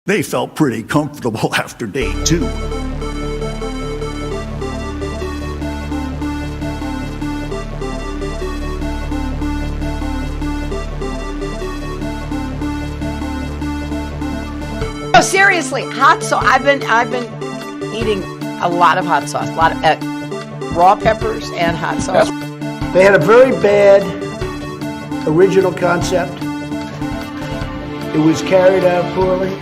They felt pretty comfortable after day 2. No, seriously, hot sauce. I've been eating a lot of hot sauce, a lot of raw peppers and hot sauce. They had a very bad original concept. It was carried out poorly,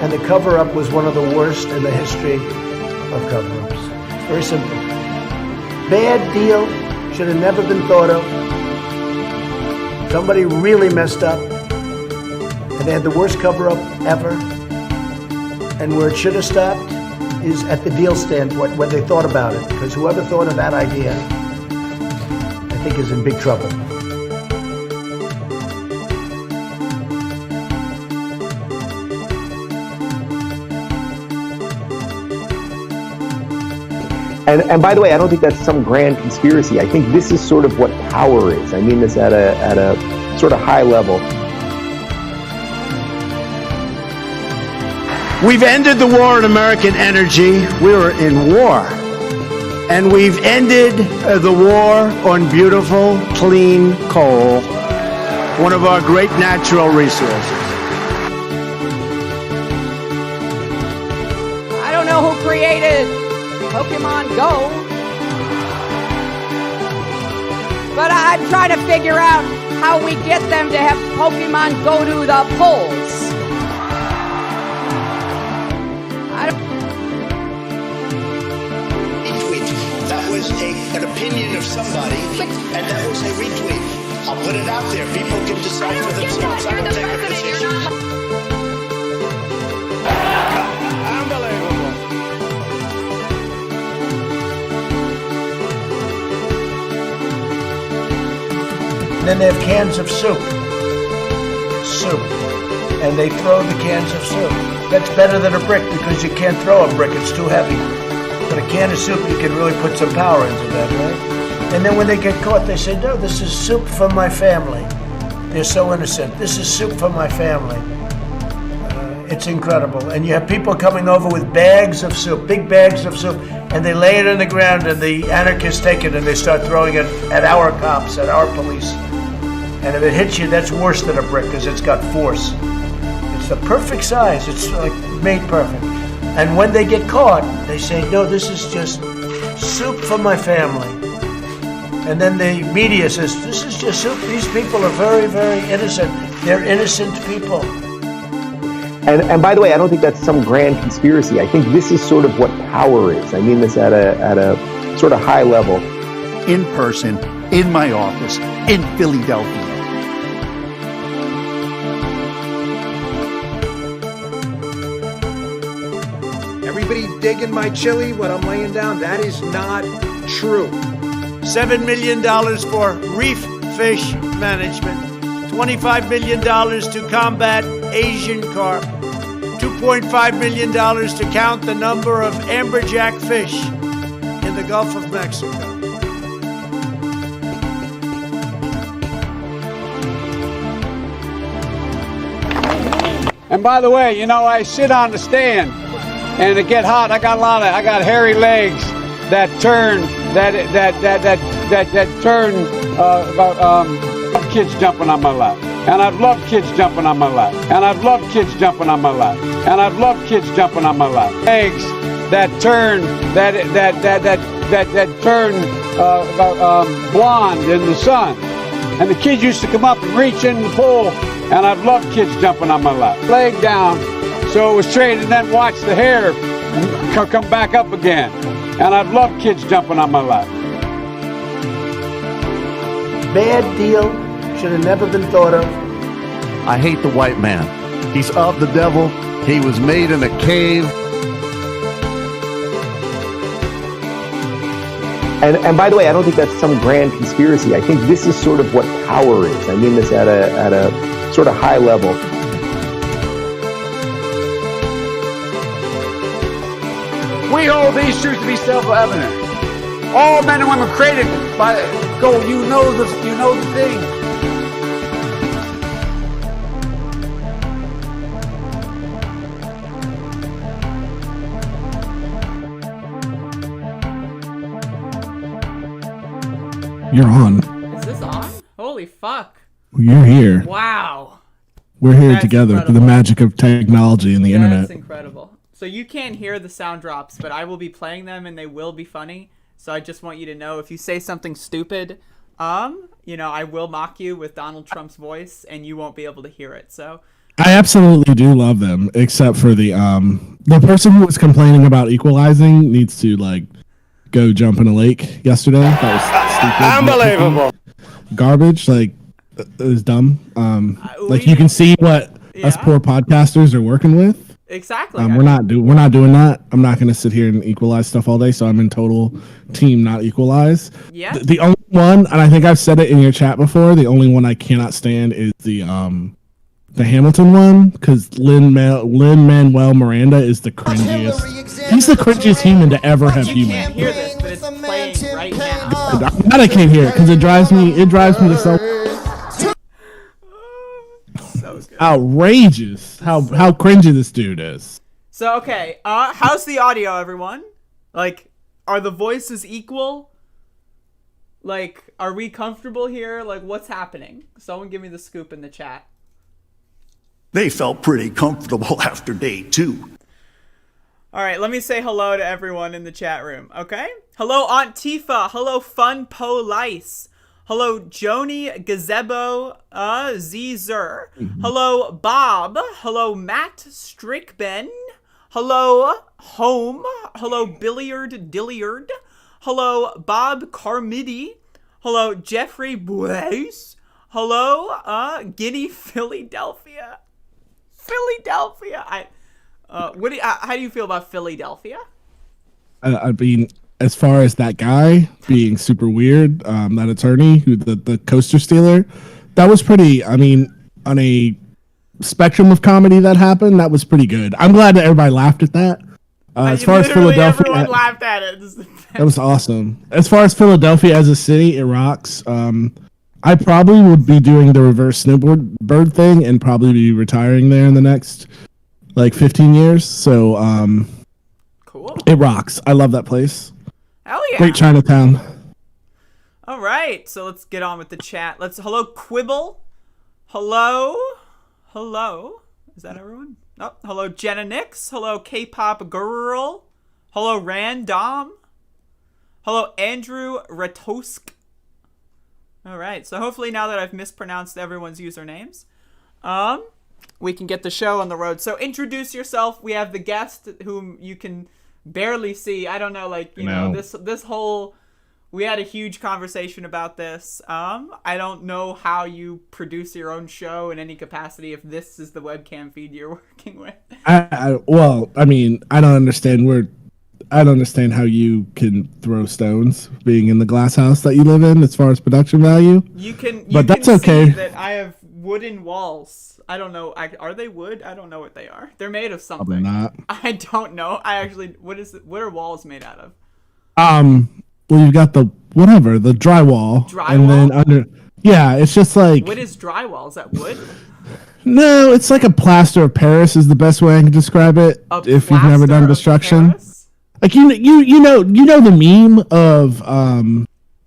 and the cover-up was one of the worst in the history of cover-ups. It's very simple. Bad deal, should have never been thought of. Somebody really messed up, and they had the worst cover-up ever. And where it should have stopped is at the deal standpoint, when they thought about it, because whoever thought of that idea, I think is in big trouble. And by the way, I don't think that's some grand conspiracy. I think this is sort of what power is. I mean this at a sort of high level. We've ended the war on American energy. We were in war. And we've ended the war on beautiful, clean coal, one of our great natural resources. I don't know who created Pokemon Go, but I'm trying to figure out how we get them to have Pokemon go to the polls. That was an opinion of somebody, and that was a retweet. I'll put it out there. People can decide for themselves. I don't take a position. Unbelievable. And then they have cans of soup. And they throw the cans of soup. That's better than a brick because you can't throw a brick, it's too heavy. But a can of soup, you can really put some power into that, right? And then when they get caught, they say, no, this is soup from my family. They're so innocent. This is soup from my family. It's incredible. And you have people coming over with bags of soup, big bags of soup, and they lay it on the ground, and the anarchists take it and they start throwing it at our cops, at our police. And if it hits you, that's worse than a brick because it's got force. It's the perfect size. It's like made perfect. And when they get caught, they say, no, this is just soup from my family. And then the media says, this is just soup. These people are very, very innocent. They're innocent people. And by the way, I don't think that's some grand conspiracy. I think this is sort of what power is. I mean this at a sort of high level. In person, in my office, in Philadelphia. Everybody digging my chili when I'm laying down. That is not true. $7 million for reef fish management, $25 million to combat Asian carp, $2.5 million to count the number of amberjack fish in the Gulf of Mexico. And by the way, you know, I sit on the stand and it get hot. I got hairy legs that turn kids jumping on my lap. And I've loved kids jumping on my lap. And I've loved kids jumping on my lap. And I've loved kids jumping on my lap. Legs that turn blonde in the sun. And the kids used to come up and reach in the pool. And I've loved kids jumping on my lap. Leg down, so it was straight, and then watch the hair come back up again. And I've loved kids jumping on my lap. Bad deal, should have never been thought of. I hate the white man. He's of the devil. He was made in a cave. And by the way, I don't think that's some grand conspiracy. I think this is sort of what power is. I mean this at a sort of high level. We hold these truths to be self-evident. All men and women created by go. You know the thing. You're on. Is this on? Holy fuck. You're here. Wow. We're here That's together incredible. through the magic of technology and the internet. That's incredible. So you can't hear the sound drops, but I will be playing them and they will be funny. So I just want you to know if you say something stupid, I will mock you with Donald Trump's voice and you won't be able to hear it. So I absolutely do love them, except for the person who was complaining about equalizing needs to go jump in a lake yesterday. That was stupid. Unbelievable. Garbage. It was dumb. You can see what us poor podcasters are working with. Exactly. We're not doing that. I'm not going to sit here and equalize stuff all day, so I'm in total team not equalize. Yeah. The only one, and I think I've said it in your chat before, the only one I cannot stand is the Hamilton one, because Lin-Manuel Miranda is the cringiest. He's the cringiest human to ever have You human. can't hear this, but it's playing right now. I'm glad I can't hear it because it drives me to So good. outrageous how cringy this dude is. So okay, how's the audio, everyone? Are the voices equal? Are we comfortable here? What's happening? Someone give me the scoop in the chat. They felt pretty comfortable after day 2. All right, let me say hello to everyone in the chat room, okay? Hello, Aunt Tifa. Hello, Fun Po Lice. Hello, Joni Gazebo Zer. Hello, Bob. Hello, Matt Strickben. Hello, Home. Hello, Billiard Dilliard. Hello, Bob Carmidi. Hello, Jeffrey Bues. Hello, Guinea Philadelphia. Philadelphia. How do you feel about Philadelphia? I mean, as far as that guy being super weird, that attorney who the coaster stealer, that was pretty. I mean, on a spectrum of comedy that happened, that was pretty good. I'm glad that everybody laughed at that. As far as Philadelphia, everyone laughed at it. That was awesome. As far as Philadelphia as a city, it rocks. I probably would be doing the reverse snowboard thing and probably be retiring there in the next 15 years. So cool. It rocks. I love that place. Hell yeah. Great Chinatown. All right, so let's get on with the chat. Hello, Quibble. Hello. Is that everyone? Oh, hello, Jenna Nix. Hello, K-pop girl. Hello, Random. Hello, Andrew Ratosk. All right, so hopefully now that I've mispronounced everyone's usernames, we can get the show on the road. So introduce yourself. We have the guest whom you can barely see. I don't know, this whole... We had a huge conversation about this. I don't know how you produce your own show in any capacity if this is the webcam feed you're working with. I don't understand how you can throw stones being in the glass house that you live in as far as production value. But that's can okay. See that I have wooden walls. I don't know. Are they wood? I don't know what they are. They're made of something. Probably not. I don't know. What are walls made out of? Well, you've got the drywall. Drywall? And then it's just What is drywall? Is that wood? No, it's like a plaster of Paris is the best way I can describe it. If you've never done construction. Like you know the meme of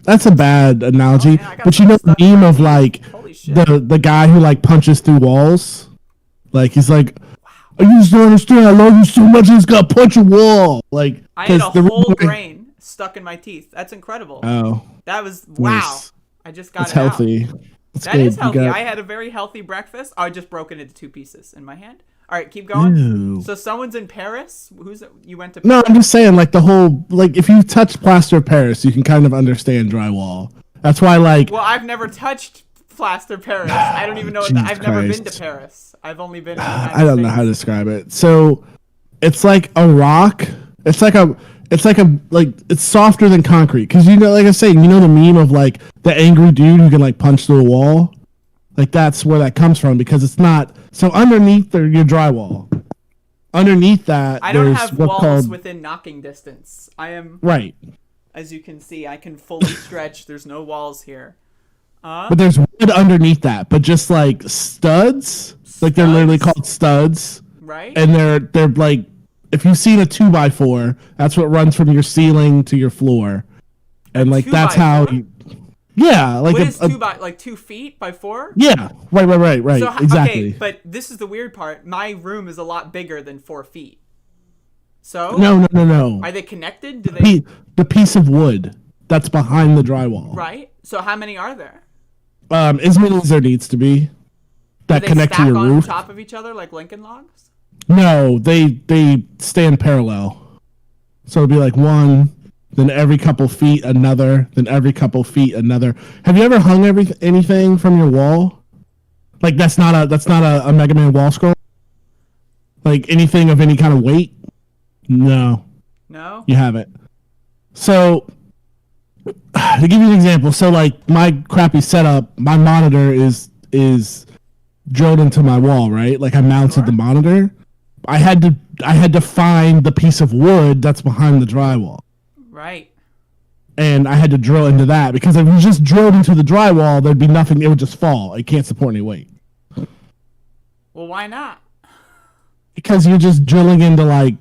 that's a bad analogy, but you know the meme of the guy who punches through walls. He's like, I just don't understand. I love you so much. I just got to punch a wall. I had a whole grain stuck in my teeth. That's incredible. Oh, that was wow. Nice. I just got it's it healthy. out. That's that good. is healthy. I had a very healthy breakfast. I just broke it into 2 pieces in my hand. All right, keep going. Ew. So someone's in Paris. You went to? No, I'm just saying, the whole if you touch plaster of Paris, you can kind of understand drywall. That's why, Well, I've never touched plaster Paris. I don't even know. I've never been to Paris. I've only been. I don't know how to describe it. So, it's like a rock. It's softer than concrete because like I was saying, the meme of the angry dude who can punch through a wall. That's where that comes from because it's not. So underneath your drywall, underneath that, I don't have walls within knocking distance. I am right. As you can see, I can fully stretch. There's no walls here. But there's wood underneath that, but just studs. They're literally called studs. Right. And they're if you've seen a 2x4, that's what runs from your ceiling to your floor, and that's how you. Yeah, like what is 2 by like 2 feet by 4? Yeah, right. So, exactly. Okay, but this is the weird part. My room is a lot bigger than 4 feet. So No. Are they connected? Do they? The piece of wood that's behind the drywall. Right. So how many are there? As many as there needs to be. That Do they connect to stack your on roof. top of each other like Lincoln logs? No, they stand parallel. So it'll be like one, then every couple feet another, then every couple feet another. Have you ever hung anything from your wall? Like that's not a Mega Man wall scroll? Like anything of any kind of weight? No. No? You haven't. So to give you an example, so like my crappy setup, my monitor is drilled into my wall, right? Like I mounted the monitor. I had to find the piece of wood that's behind the drywall. Right. And I had to drill into that because if you just drilled into the drywall, there'd be nothing. It would just fall. It can't support any weight. Well, why not? Because you're just drilling into like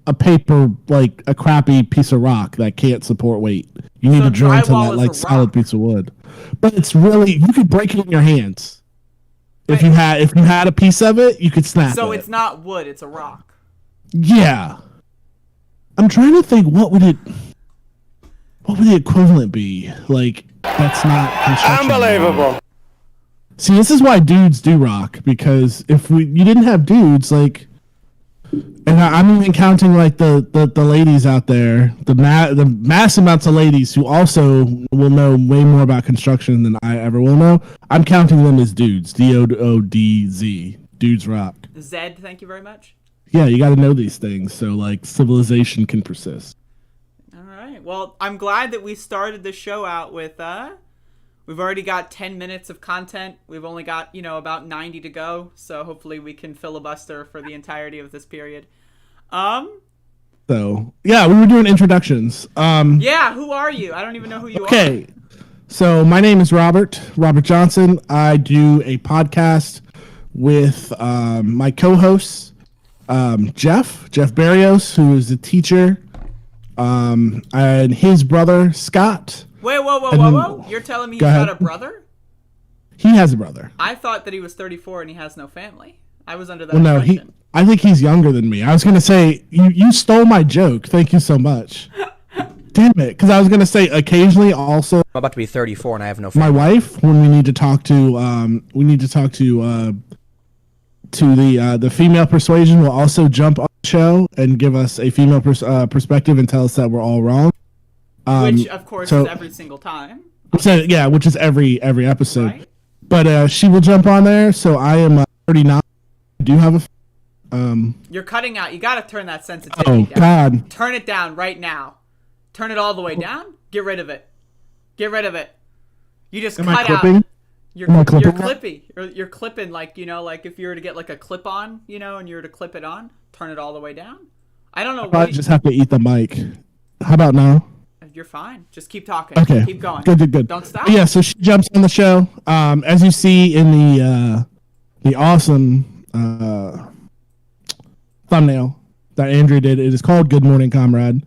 a paper, like a crappy piece of rock that can't support weight. You need to drill into that like solid piece of wood. But it's really, you could break it in your hands. If you had a piece of it, you could snap it. So it's not wood, it's a rock. Yeah. I'm trying to think what would the equivalent be? Like that's not construction. Unbelievable. See, this is why dudes do rock, because if you didn't have dudes, like, and I'm even counting like the ladies out there, the mass amounts of ladies who also will know way more about construction than I ever will know. I'm counting them as dudes. DOODZ. Dudes rock. Zed, thank you very much. Yeah, you got to know these things so like civilization can persist. All right. Well, I'm glad that we started the show out with we've already got 10 minutes of content. We've only got, about 90 to go. So hopefully we can filibuster for the entirety of this period. So, yeah, we were doing introductions. Yeah, who are you? I don't even know who you are. Okay. So, my name is Robert Johnson. I do a podcast with my co-hosts, Jeff Barrios, who is a teacher, and his brother, Scott. Wait, whoa. You're telling me he's got a brother? He has a brother. I thought that he was 34 and he has no family. I was under that Well, no, impression. I think he's younger than me. I was going to say, you stole my joke. Thank you so much. Damn it. Because I was going to say, occasionally also... I'm about to be 34 and I have no my family. wife, when we need to talk to, the female persuasion, will also jump on the show and give us a female perspective and tell us that we're all wrong. Which, of course, is every single time. So, yeah, which is every episode. Right. But she will jump on there, so I am 39. I do have a... You're cutting out. You got to turn that sensitivity down. God. Turn it down right now. Turn it all the way down. Get rid of it. Get rid of it. You just Am I cut clipping? out. You're clipping? clippy. You're clipping like if you were to get like a clip on, and you were to clip it on, turn it all the way down. I don't know. I probably just have to eat the mic. How about now? You're fine. Just keep talking. Okay. Keep going. Good. Don't stop. But yeah, so she jumps on the show. As you see in the awesome thumbnail that Andrea did, it is called Good Morning Comrade.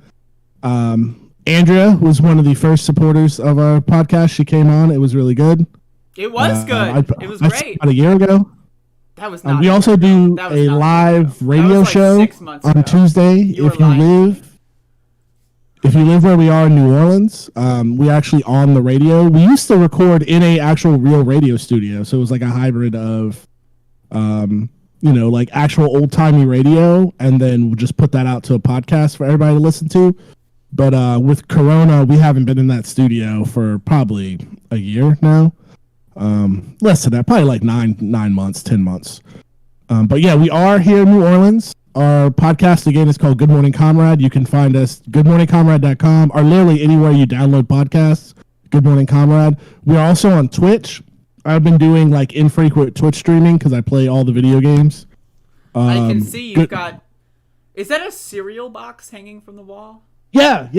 Andrea was one of the first supporters of our podcast. She came on. It was really good. It was good. It was great. About a year ago. That was not. We also do a live radio show 6 months on ago. Tuesday. If you live where we are in New Orleans, we actually on the radio. We used to record in a actual real radio studio, so it was like a hybrid of, like actual old timey radio, and then we'll just put that out to a podcast for everybody to listen to. But with Corona, we haven't been in that studio for probably a year now. Less than that, probably like 9 months, 10 months. But yeah, we are here in New Orleans. Our podcast, again, is called Good Morning Comrade. You can find us goodmorningcomrade.com or literally anywhere you download podcasts, Good Morning Comrade. We are also on Twitch. I've been doing like infrequent Twitch streaming because I play all the video games. I can see you've got... Is that a cereal box hanging from the wall? Yeah.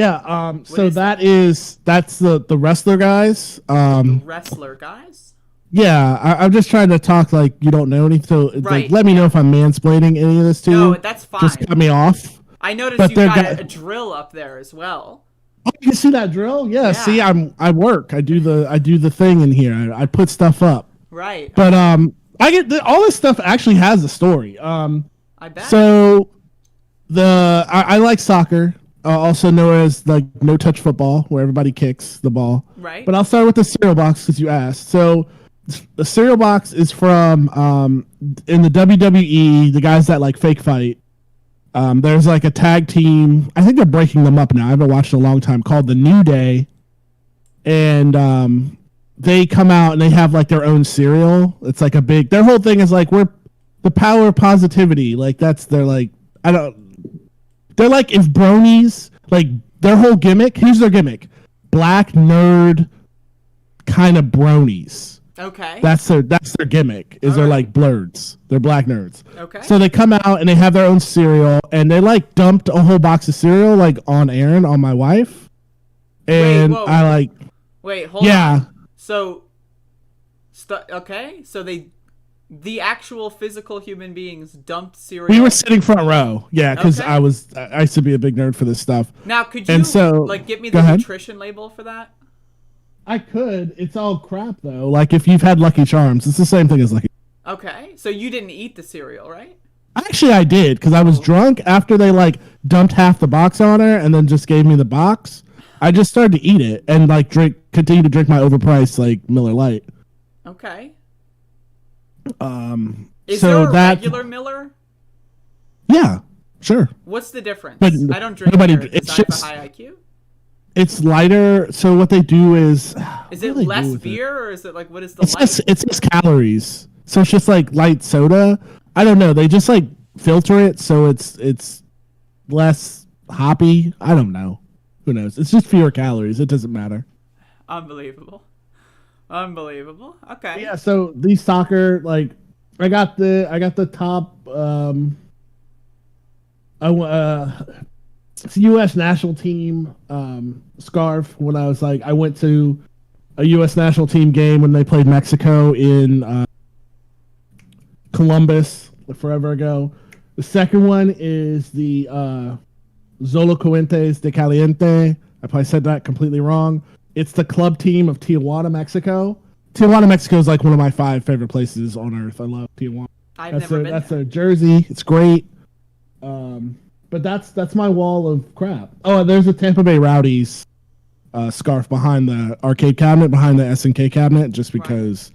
So that's the wrestler guys. Wrestler guys? Yeah, I'm just trying to talk like you don't know anything. So Right, like, let me know if I'm mansplaining any of this to you. No, that's fine. Just cut me off. I noticed But you they're got go- a drill up there as well. Oh, you see that drill? Yeah. See, I work. I do the thing in here. I put stuff up. Right. But I get all this stuff actually has a story. I bet. So I like soccer, also known as like no touch football, where everybody kicks the ball. Right. But I'll start with the cereal box because you asked. So the cereal box is from in the WWE, the guys that like fake fight. There's like a tag team. I think they're breaking them up now. I haven't watched in a long time. Called the New Day, and they come out and they have like their own cereal. It's like a big. Their whole thing is like we're the power of positivity. Like that's their like. They're like if bronies like their whole gimmick. Here's their gimmick: black nerd kind of bronies. Okay. That's their gimmick. Is they're like blurs. They're black nerds. Okay. So they come out and they have their own cereal, and they like dumped a whole box of cereal like on Aaron, on my wife, and whoa. I like. Wait, hold on. So, okay. So the actual physical human beings dumped cereal. We were sitting front row, yeah, because Okay. I used to be a big nerd for this stuff. Now, could you like get me go the ahead. nutrition label for that? I could. It's all crap though. Like if you've had Lucky Charms, it's the same thing as Lucky. Okay, so you didn't eat the cereal, right? Actually, I did because I was drunk after they like dumped half the box on her and then just gave me the box. I just started to eat it and like continue to drink my overpriced like Miller Lite. Okay. Is there a regular Miller? Yeah, sure. What's the difference? But I don't drink nobody. Miller 'cause It's I have just a high IQ. it's lighter. So what they do is Is it less beer or is it like what is the it's just calories. So it's just like light soda. I don't know. They just like filter it so it's less hoppy. I don't know. Who knows? It's just fewer calories. It doesn't matter. Unbelievable. Okay. Yeah. So these soccer like I got the top it's U.S. national team scarf when I was like I went to a U.S. national team game when they played Mexico in Columbus forever ago. The second one is the Zolocuentes de Caliente. I probably said that completely wrong. It's the club team of Tijuana, Mexico. Tijuana, Mexico is like one of my 5 favorite places on earth. I love Tijuana. That's their jersey. It's great. But that's my wall of crap. Oh, and there's a Tampa Bay Rowdies scarf behind the arcade cabinet, behind the S&K cabinet, just because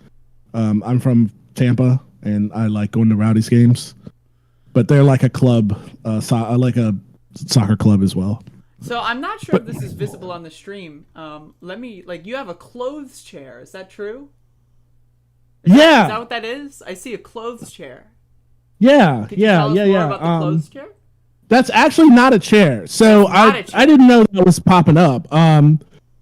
I'm from Tampa and I like going to Rowdies games. But they're like a club, like a soccer club as well. So I'm not sure if this is visible on the stream. Let me you have a clothes chair. Is that true? Is that what that is? I see a clothes chair. Yeah, Could you tell us more about the clothes chair? That's actually not a chair. So I didn't know that was popping up.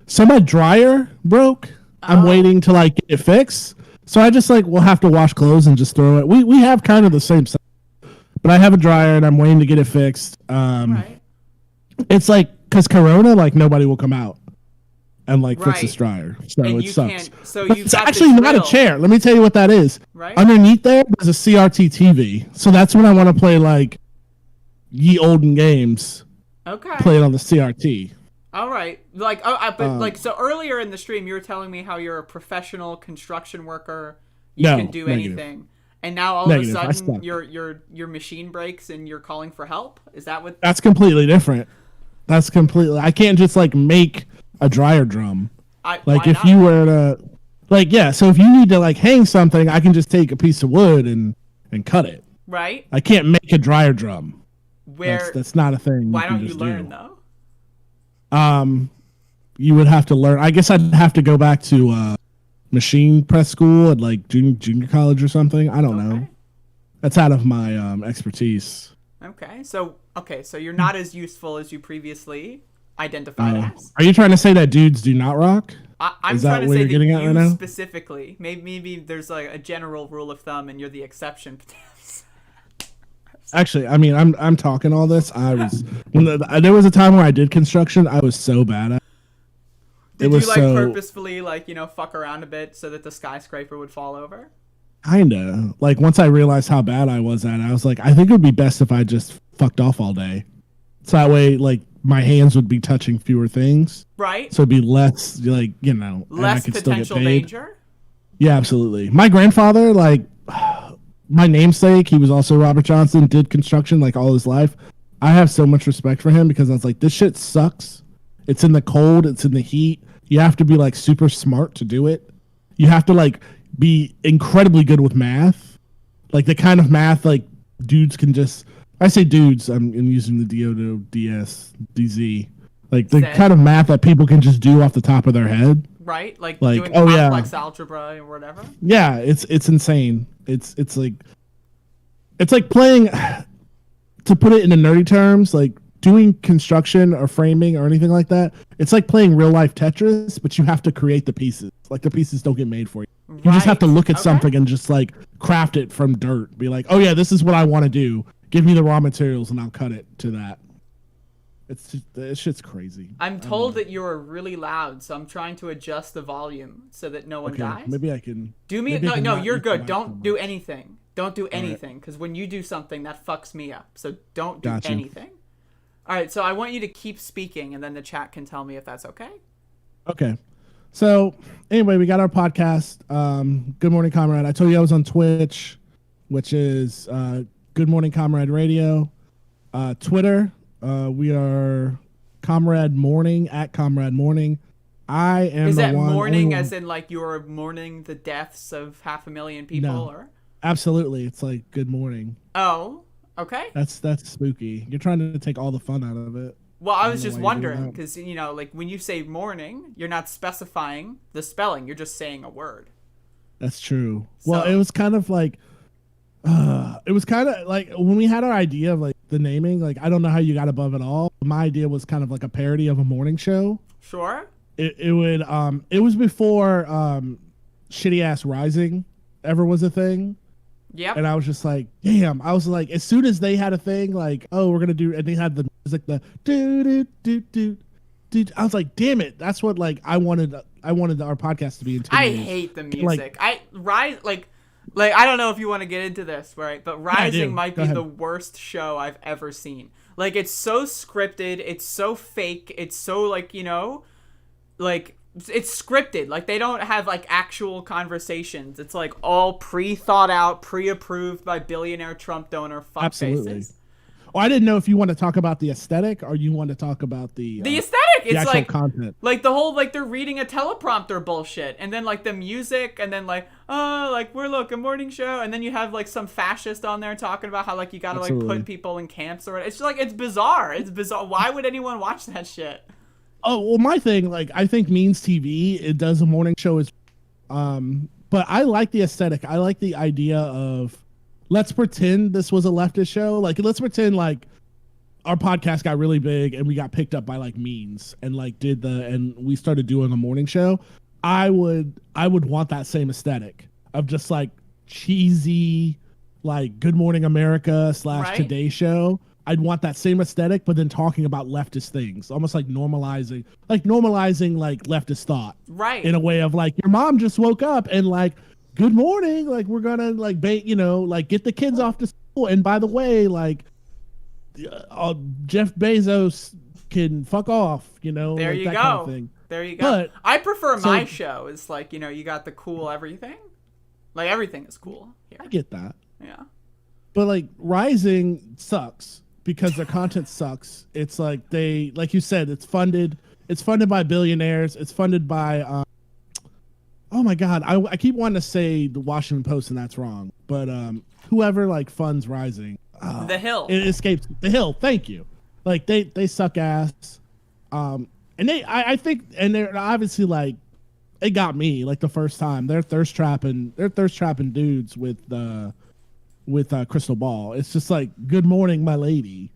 So my dryer broke. I'm waiting to like get it fixed. So I just like will have to wash clothes and just throw it. We have kind of the same stuff. But I have a dryer and I'm waiting to get it fixed. Right. It's like because Corona, like nobody will come out and like fix this dryer, so and it sucks. So but you've it's got actually the not a drill. chair. Let me tell you what that is. Right. Underneath there's a CRT TV, so that's when I want to play like ye olden games. Okay. Play it on the CRT. All right. So earlier in the stream, you were telling me how you're a professional construction worker. You can do anything. And now all of a sudden your machine breaks and you're calling for help? Is that what? That's completely different. I can't just like make a dryer drum. If you were to so if you need to like hang something, I can just take a piece of wood and cut it. Right. I can't make a dryer drum. Where that's not a thing. Why don't you learn though? You would have to learn. I guess I'd have to go back to machine press school at like junior college or something. I don't know. That's out of my expertise. Okay, so you're not as useful as you previously identified as. Are you trying to say that dudes do not rock? I'm trying to say that you specifically. Maybe there's like a general rule of thumb, and you're the exception. Actually, I mean, I'm talking all this. I was there was a time where I did construction. I was so bad at. Did you purposefully fuck around a bit so that the skyscraper would fall over? Kinda. Like once I realized how bad I was at it, I was like, I think it would be best if I just fucked off all day. So that way, like my hands would be touching fewer things. Right. So it'd be less, like, and I Less could still get potential paid. danger. Yeah, absolutely. My grandfather, like, my namesake, he was also Robert Johnson, did construction like all his life. I have so much respect for him because I was like, this shit sucks. It's in the cold. It's in the heat. You have to be like super smart to do it. You have to like be incredibly good with math. Like the kind of math like dudes can just, I say dudes, I'm using the DO, DS, DZ. Like the kind of math that people can just do off the top of their head. Right? Like doing complex algebra or whatever. Yeah, it's insane. It's like playing, to put it into nerdy terms, like doing construction or framing or anything like that. It's like playing real life Tetris, but you have to create the pieces. Like the pieces don't get made for you. You just have to look at something and just like craft it from dirt. Be like, oh yeah, this is what I want to do. Give me the raw materials and I'll cut it to that. It's just, this shit's crazy. I'm told that you're really loud, so I'm trying to adjust the volume so that no one dies. Maybe I can. Do me no, you're good. Don't do anything. Don't do anything, because when you do something, that fucks me up. So don't do anything. All right, so I want you to keep speaking, and then the chat can tell me if that's okay. Okay. So anyway, we got our podcast. Good Morning Comrade. I told you I was on Twitch, which is Good Morning Comrade Radio. Twitter. We are Comrade Morning at Comrade Morning. I am. Is the that one, mourning as in like you're mourning the deaths of 500,000 people? No, or absolutely. It's like good morning. Oh, okay. That's spooky. You're trying to take all the fun out of it. Well, I was just wondering because like when you say morning, you're not specifying the spelling. You're just saying a word. That's true. Well, it was kind of like. It was kind of like when we had our idea of like the naming, like I don't know how you got above it all. My idea was kind of like a parody of a morning show. Sure. It was before Shitty Ass Rising ever was a thing. Yep. And I was just like, damn. I was like, as soon as they had a thing, like, oh, we're gonna do, and they had the music, the do do do do do. I was like, damn it, that's what like I wanted our podcast to be. I hate the music. Like, I don't know if you want to get into this, right? But Rising might be the worst show I've ever seen. Like, it's so scripted. It's so fake. It's so, like, like, it's scripted. Like, they don't have, like, actual conversations. It's, like, all pre-thought out, pre-approved by billionaire Trump donor fuckfaces. Absolutely. Well, I didn't know if you want to talk about the aesthetic or you want to talk about the aesthetic. It's actual like content. Like the whole like they're reading a teleprompter bullshit, and then like the music, and then like we're a morning show, and then you have like some fascist on there talking about how like you gotta like put people in camps or it's just like it's bizarre. It's bizarre. Why would anyone watch that shit? Oh well, my thing like I think Means TV it does a morning show is, but I like the aesthetic. I like the idea of. Let's pretend this was a leftist show. Like, let's pretend like our podcast got really big and we got picked up by like Means and like and we started doing a morning show. I would want that same aesthetic of just like cheesy, like Good Morning America / Today Show. I'd want that same aesthetic, but then talking about leftist things, almost like normalizing like leftist thought, right? In a way of like your mom just woke up and like. Good morning. Like we're gonna like like get the kids off to school. And by the way, like Jeff Bezos can fuck off. There like you that go. Kind of thing. There you go. But, I prefer my show. It's like you got the cool everything. Like everything is cool here. I get that. Yeah. But like Rising sucks because their content sucks. It's like like you said, it's funded. It's funded by billionaires. It's funded by. Oh my God! I keep wanting to say the Washington Post, and that's wrong. But whoever like funds Rising, The Hill, it escapes The Hill. Thank you. Like they suck ass. And I think, and they're obviously like, it got me like the first time. They're thirst trapping dudes with Crystal Ball. It's just like, good morning, my lady.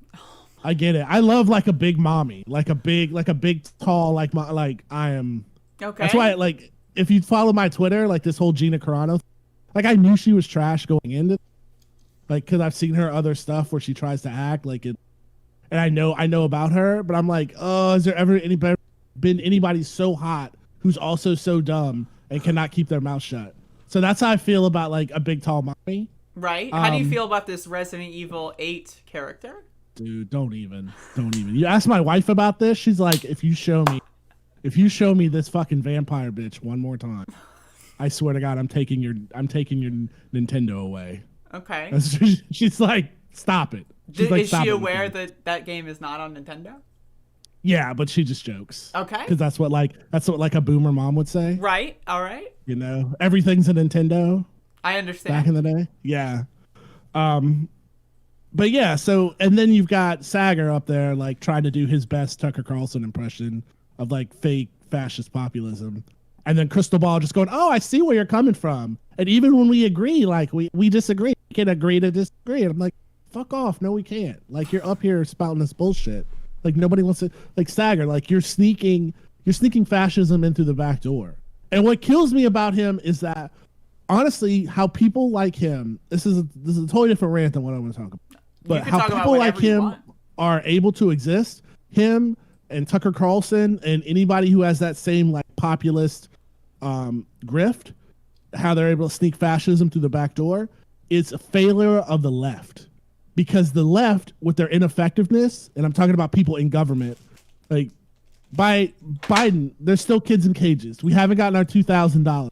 I get it. I love like a big mommy, like a big tall like I am. Okay. That's why like. If you follow my Twitter, like this whole Gina Carano, like I knew she was trash going into, like, because I've seen her other stuff where she tries to act like it, and I know about her, but I'm like, oh, has there ever been anybody so hot who's also so dumb and cannot keep their mouth shut? So that's how I feel about like a big tall mommy. Right. How do you feel about this Resident Evil 8 character? Dude, don't even. You ask my wife about this, she's like, if you show me this fucking vampire bitch one more time, I swear to God, I'm taking your Nintendo away. Okay. She's like, stop it. Is she aware that that game is not on Nintendo? Yeah, but she just jokes. Okay. Because that's what a boomer mom would say. Right. All right. You know, everything's a Nintendo. I understand. Back in the day. Yeah. But yeah, so, and then you've got Sager up there, like, trying to do his best Tucker Carlson impression of, like, fake fascist populism. And then Crystal Ball just going, oh, I see where you're coming from. And even when we agree, like, we disagree. We can agree to disagree. And I'm like, fuck off. No, we can't. Like, you're up here spouting this bullshit. Like, nobody wants to, like, Sager, like, you're sneaking fascism in through the back door. And what kills me about him is that, honestly, how people like him, this is a totally different rant than what I want to talk about. But how people like him are able to exist, him and Tucker Carlson and anybody who has that same like populist grift, how they're able to sneak fascism through the back door, is a failure of the left. Because the left, with their ineffectiveness, and I'm talking about people in government, like by Biden, there's still kids in cages. We haven't gotten our $2,000.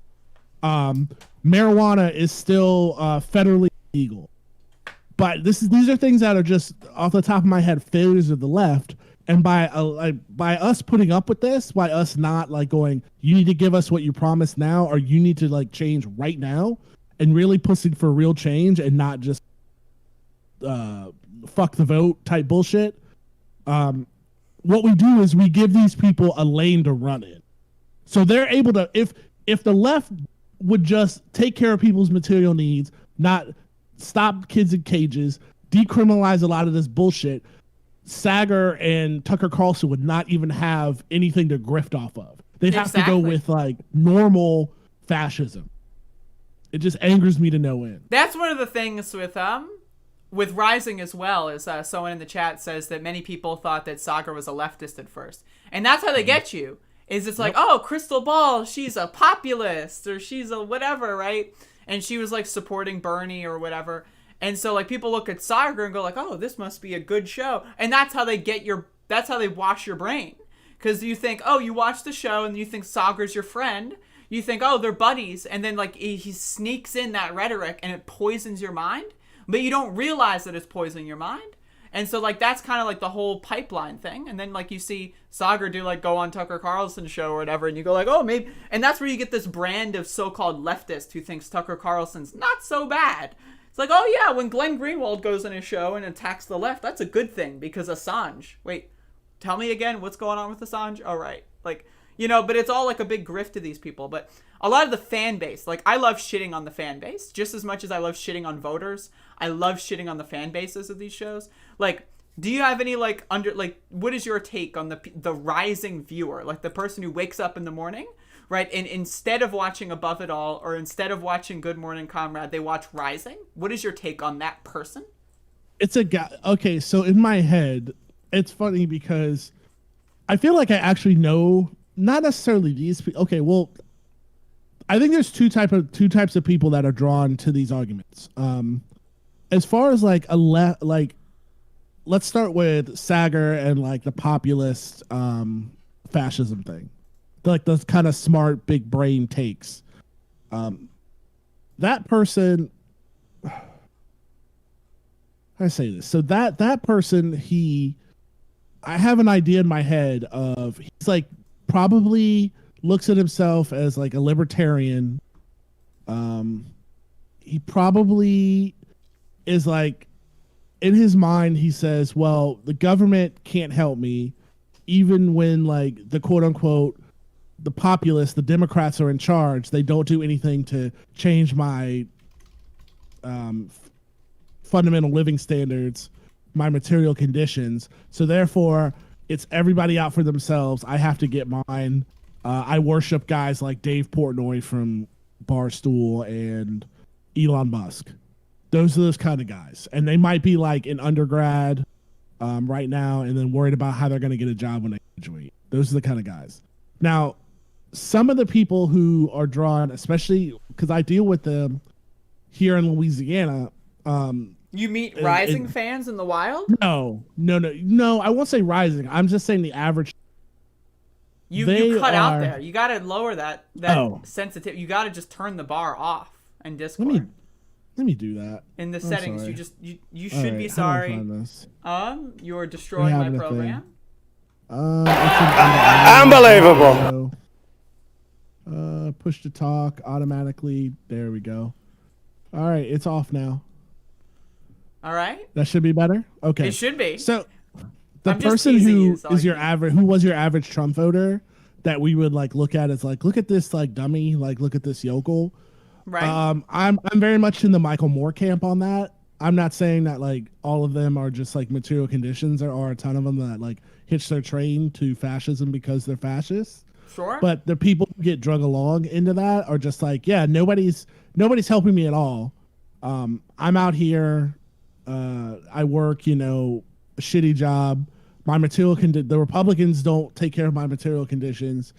Marijuana is still federally illegal. But these are things that are just off the top of my head failures of the left. And by us putting up with this, by us not like going, you need to give us what you promised now, or you need to like change right now, and really pushing for real change and not just fuck the vote type bullshit. What we do is we give these people a lane to run in. So they're able to, if the left would just take care of people's material needs, not stop kids in cages, decriminalize a lot of this bullshit, Sager and Tucker Carlson would not even have anything to grift off of. They'd have to go with like normal fascism. It just angers me to no end. That's one of the things with Rising as well, is someone in the chat says that many people thought that Sager was a leftist at first. And that's how they get you. Is it's like, oh, Crystal Ball, she's a populist, or she's a whatever, right? And she was like supporting Bernie or whatever. And so like people look at Sager and go like, oh, this must be a good show. And that's how they that's how they wash your brain. Because you think, oh, you watch the show and you think Sager's your friend. You think, oh, they're buddies. And then like he sneaks in that rhetoric and it poisons your mind. But you don't realize that it's poisoning your mind. And so, like, that's kind of like the whole pipeline thing. And then, like, you see Sager go on Tucker Carlson's show or whatever, and you go like, oh, maybe. And that's where you get this brand of so-called leftist who thinks Tucker Carlson's not so bad. It's like, oh, yeah, when Glenn Greenwald goes on his show and attacks the left, that's a good thing because Assange. Wait, tell me again, what's going on with Assange? All right. Like, you know, but it's all like a big grift to these people. But a lot of the fan base, like, I love shitting on the fan base just as much as I love shitting on voters. I love shitting on the fan bases of these shows. Like, do you have any, like, what is your take on the rising viewer? Like, the person who wakes up in the morning, right, and instead of watching Above It All or instead of watching Good Morning Comrade, they watch Rising? What is your take on that person? It's a guy. Okay, so in my head, it's funny because I feel like I actually know, not necessarily these people. Okay, well, I think there's two types of people that are drawn to these arguments. As far as like let's start with Sager and like the populist fascism thing, like those kind of smart big brain takes. That person, I say this, so that person, I have an idea in my head of, he's like probably looks at himself as like a libertarian. He probably is like, in his mind, he says, well, the government can't help me, even when like the quote unquote, the populists, the Democrats are in charge. They don't do anything to change my fundamental living standards, my material conditions. So therefore, it's everybody out for themselves. I have to get mine. I worship guys like Dave Portnoy from Barstool and Elon Musk. Those are those kind of guys. And they might be like in undergrad right now and then worried about how they're going to get a job when they graduate. Those are the kind of guys. Now, some of the people who are drawn, especially because I deal with them here in Louisiana, You meet rising fans in the wild? No. I won't say rising. I'm just saying the average. You cut out there. You got to lower that sensitivity. You got to just turn the bar off in Discord. Let me do that. In the settings, sorry. you should right, be sorry. You're destroying my program. Unbelievable. Push to talk automatically. There we go. All right, it's off now. All right. That should be better. Okay. It should be. So the person who is your average, who was your average Trump voter, that we would like look at as like, look at this like dummy, like look at this yokel. Right. I'm very much in the Michael Moore camp on that. I'm not saying that like all of them are just like material conditions. There are a ton of them that like hitch their train to fascism because they're fascists. Sure. But the people who get drug along into that are just like, yeah, nobody's helping me at all. I'm out here. I work, a shitty job. My the Republicans don't take care of my material conditions.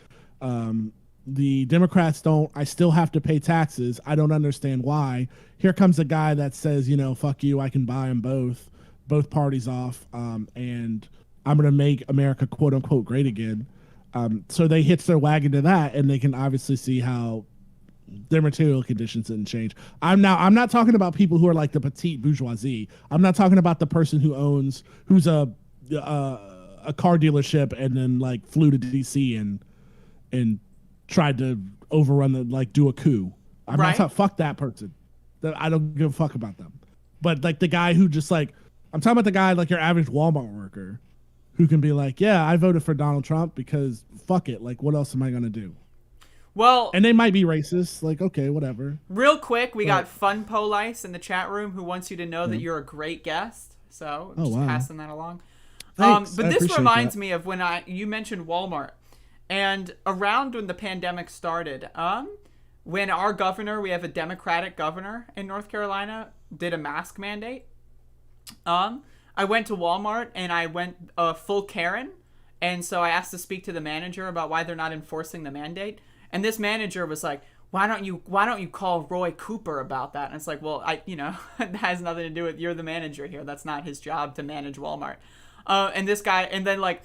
The Democrats don't. I still have to pay taxes. I don't understand why. Here comes a guy that says, fuck you. I can buy them both parties off. And I'm going to make America quote unquote great again. So they hitch their wagon to that, and they can obviously see how their material conditions didn't change. I'm not talking about people who are like the petite bourgeoisie. I'm not talking about the person who's a car dealership and then like flew to DC and tried to do a coup. I'm not talking, fuck that person. I don't give a fuck about them. But like the guy who just like, I'm talking about the guy like your average Walmart worker who can be like, yeah, I voted for Donald Trump because fuck it. Like, what else am I going to do? Well, and they might be racist. Like, okay, whatever. Real quick, we got Fun Police in the chat room who wants you to know that you're a great guest. So just passing that along. Thanks. But this reminds me of when you mentioned Walmart, and around when the pandemic started, when our governor, we have a Democratic governor in North Carolina, did a mask mandate. I went to Walmart and I went full Karen, and so I asked to speak to the manager about why they're not enforcing the mandate. And this manager was like, why don't you call Roy Cooper about that? And it's like, well, it has nothing to do with, you're the manager here. That's not his job to manage Walmart. And this guy, and then like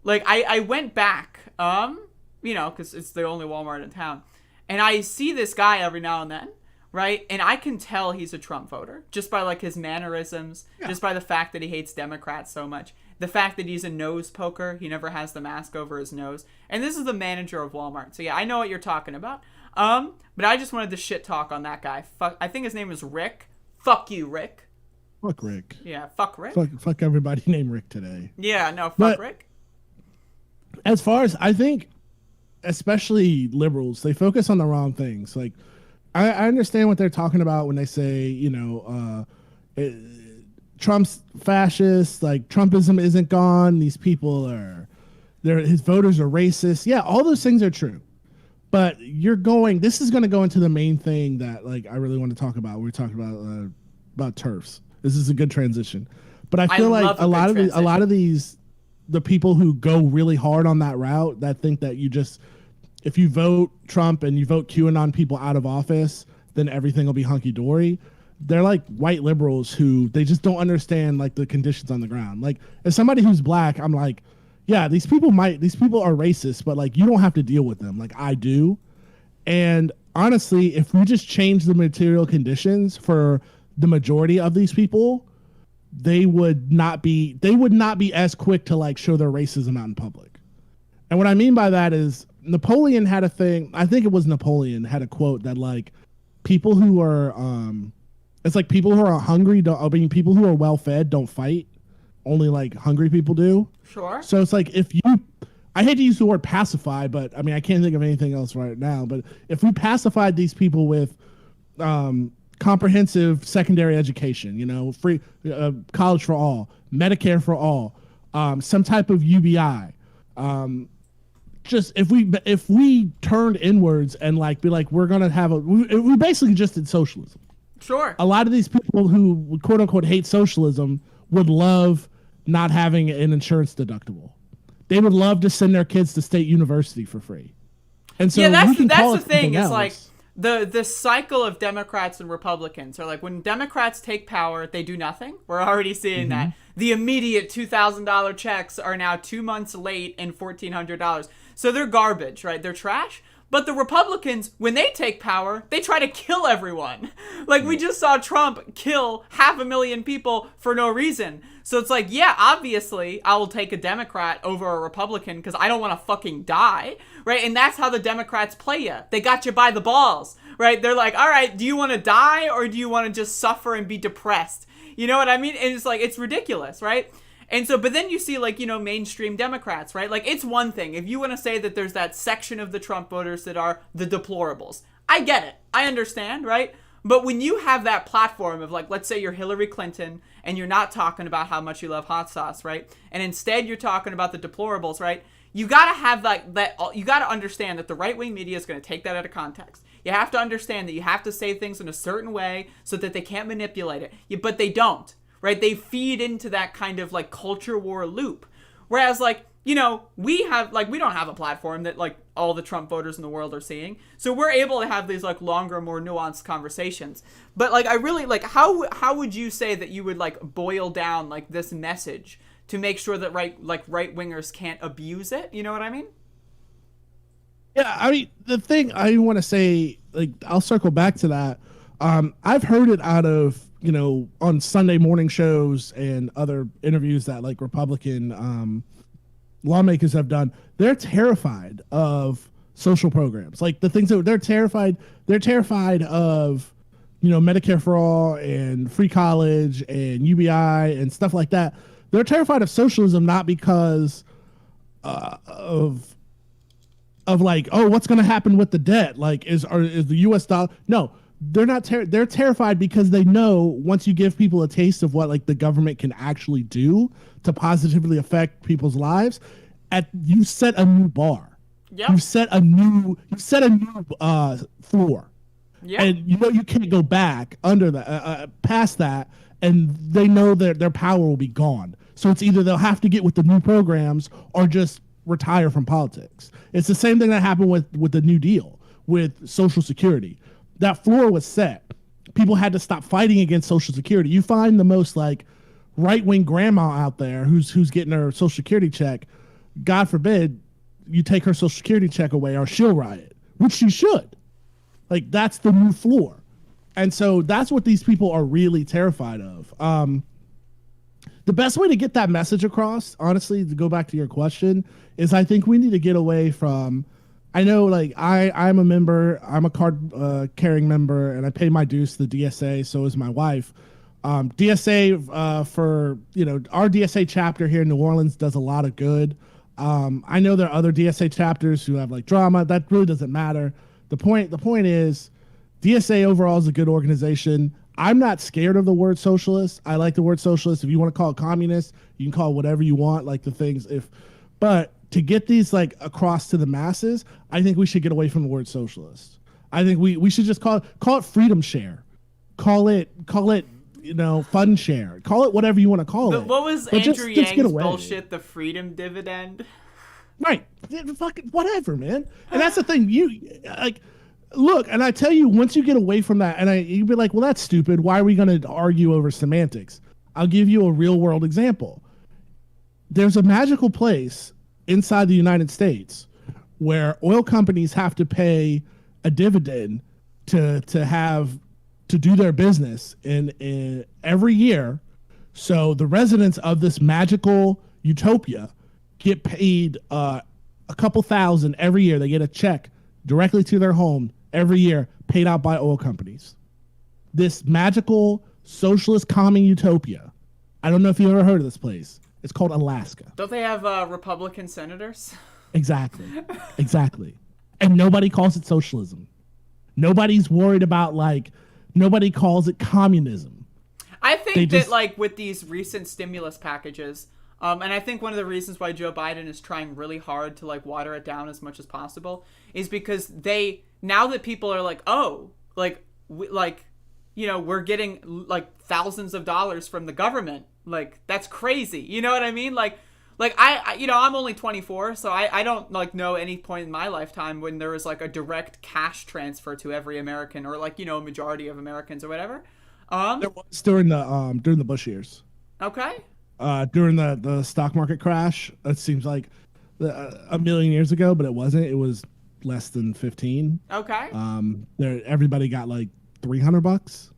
I went back, cause it's the only Walmart in town. And I see this guy every now and then, right? And I can tell he's a Trump voter just by like his mannerisms, just by the fact that he hates Democrats so much. The fact that he's a nose poker, he never has the mask over his nose. And this is the manager of Walmart. So yeah, I know what you're talking about. But I just wanted to shit talk on that guy. I think his name is Rick. Fuck you, Rick. Fuck Rick. Yeah, fuck Rick. Fuck everybody named Rick today. Yeah, no, fuck Rick. As far as I think, especially liberals, they focus on the wrong things. Like, I understand what they're talking about when they say, Trump's fascist, like Trumpism isn't gone. These people his voters are racist. Yeah, all those things are true. But this is going to go into the main thing that like I really want to talk about. We're talking about TERFs. This is a good transition. But I feel like a lot of the people who go really hard on that route that think that if you vote Trump and you vote QAnon people out of office, then everything will be hunky dory. They're like white liberals who they just don't understand like the conditions on the ground. Like as somebody who's black, I'm like, yeah, these people are racist, but like you don't have to deal with them. Like I do. And honestly, if we just change the material conditions for the majority of these people, they would not be as quick to like show their racism out in public. And what I mean by that is Napoleon had a thing. I think it was Napoleon had a quote that like people who are it's like people who are hungry people who are well fed don't fight. Only like hungry people do. Sure. So it's like I hate to use the word pacify, but I mean I can't think of anything else right now. But if we pacified these people with comprehensive secondary education, free college for all, Medicare for all, some type of UBI, just if we turned inwards and like be like we're gonna have we basically just did socialism. Sure. A lot of these people who quote unquote hate socialism would love not having an insurance deductible. They would love to send their kids to state university for free. And so yeah, that's the thing. It's like the cycle of Democrats and Republicans are like, when Democrats take power, they do nothing. We're already seeing that. The immediate $2,000 checks are now 2 months late and $1,400. So they're garbage, right? They're trash. But the Republicans, when they take power, they try to kill everyone. Like, we just saw Trump kill 500,000 people for no reason. So it's like, yeah, obviously, I will take a Democrat over a Republican because I don't want to fucking die, right? And that's how the Democrats play you. They got you by the balls, right? They're like, all right, do you want to die or do you want to just suffer and be depressed? You know what I mean? And it's like, it's ridiculous, right? And so, but then you see, like, you know, mainstream Democrats, right? Like, it's one thing. If you want to say that there's that section of the Trump voters that are the deplorables, I get it. I understand, right? But when you have that platform of, like, let's say you're Hillary Clinton and you're not talking about how much you love hot sauce, right? And instead you're talking about the deplorables, right? You got to have you got to understand that the right-wing media is going to take that out of context. You have to understand that you have to say things in a certain way so that they can't manipulate it. But they don't. Right? They feed into that kind of like culture war loop. Whereas like, you know, we don't have a platform that like all the Trump voters in the world are seeing. So we're able to have these like longer, more nuanced conversations. But like, I really like, how would you say that you would like boil down like this message to make sure that right wingers can't abuse it? You know what I mean? Yeah. I mean, the thing I want to say, like, I'll circle back to that. I've heard it out of, you know, on Sunday morning shows and other interviews that like Republican lawmakers have done. They're terrified of social programs, like the things that they're terrified of, you know, Medicare for all and free college and UBI and stuff like that. They're terrified of socialism, not because of like, oh, what's going to happen with the debt? Like, is the U.S. dollar? No. They're not. They're terrified because they know once you give people a taste of what like the government can actually do to positively affect people's lives, you set a new bar. Yep. You set a new floor. Yeah. And you know you can't go back under that, past that, and they know that their power will be gone. So it's either they'll have to get with the new programs or just retire from politics. It's the same thing that happened with the New Deal with Social Security. That floor was set. People had to stop fighting against Social Security. You find the most like right-wing grandma out there who's getting her Social Security check. God forbid you take her Social Security check away or she'll riot, which she should. Like, that's the new floor. And so that's what these people are really terrified of. The best way to get that message across, honestly, to go back to your question, is I think we need to get away from, I know, like, I'm a member, I'm a card carrying member, and I pay my dues to the DSA, so is my wife. DSA, for, you know, our DSA chapter here in New Orleans does a lot of good. I know there are other DSA chapters who have, like, drama. That really doesn't matter. The point is, DSA overall is a good organization. I'm not scared of the word socialist. I like the word socialist. If you want to call it communist, you can call it whatever you want, like the things. But to get these like across to the masses, I think we should get away from the word socialist. I think we should just call it freedom share. Call it, you know, fun share. Call it whatever you want to call it. What was But Andrew just get Yang's away. bullshit? The freedom dividend? Right. Fucking whatever, man. And that's the thing. You like, look, and I tell you, once you get away from that, and you'd be like, well, that's stupid. Why are we going to argue over semantics? I'll give you a real world example. There's a magical place inside the United States where oil companies have to pay a dividend to do their business in every year. So the residents of this magical utopia get paid a couple thousand every year. They get a check directly to their home every year, paid out by oil companies. This magical socialist common utopia. I don't know if you've ever heard of this place. It's called Alaska. Don't they have Republican senators? Exactly. And nobody calls it socialism. Nobody's worried about, like, nobody calls it communism. I think that, like, with these recent stimulus packages, and I think one of the reasons why Joe Biden is trying really hard to, like, water it down as much as possible is because now that people are like, oh, you know, we're getting, like, thousands of dollars from the government. Like, that's crazy. You know what I mean? Like Like I'm only 24, so I don't like know any point in my lifetime when there was like a direct cash transfer to every American, or like, a majority of Americans or whatever. There was during the Bush years. Okay. During the stock market crash, it seems like a million years ago, but it wasn't. It was less than 15. Okay. Everybody got like $300.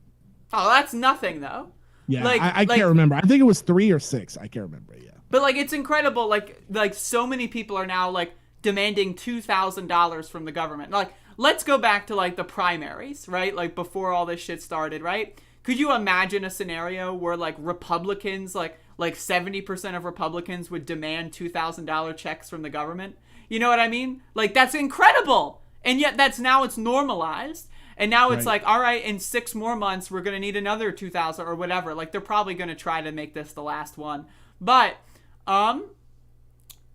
Oh, that's nothing though. Yeah, I can't remember. I think it was 3 or 6. I can't remember. Yeah. But like, it's incredible. Like so many people are now like demanding $2,000 from the government. Like, let's go back to like the primaries, right? Like before all this shit started, right? Could you imagine a scenario where like Republicans, like 70% of Republicans would demand $2,000 checks from the government? You know what I mean? Like, that's incredible. And yet it's normalized. And now it's like, all right, in 6 more months, we're going to need another 2,000 or whatever. Like, they're probably going to try to make this the last one. But,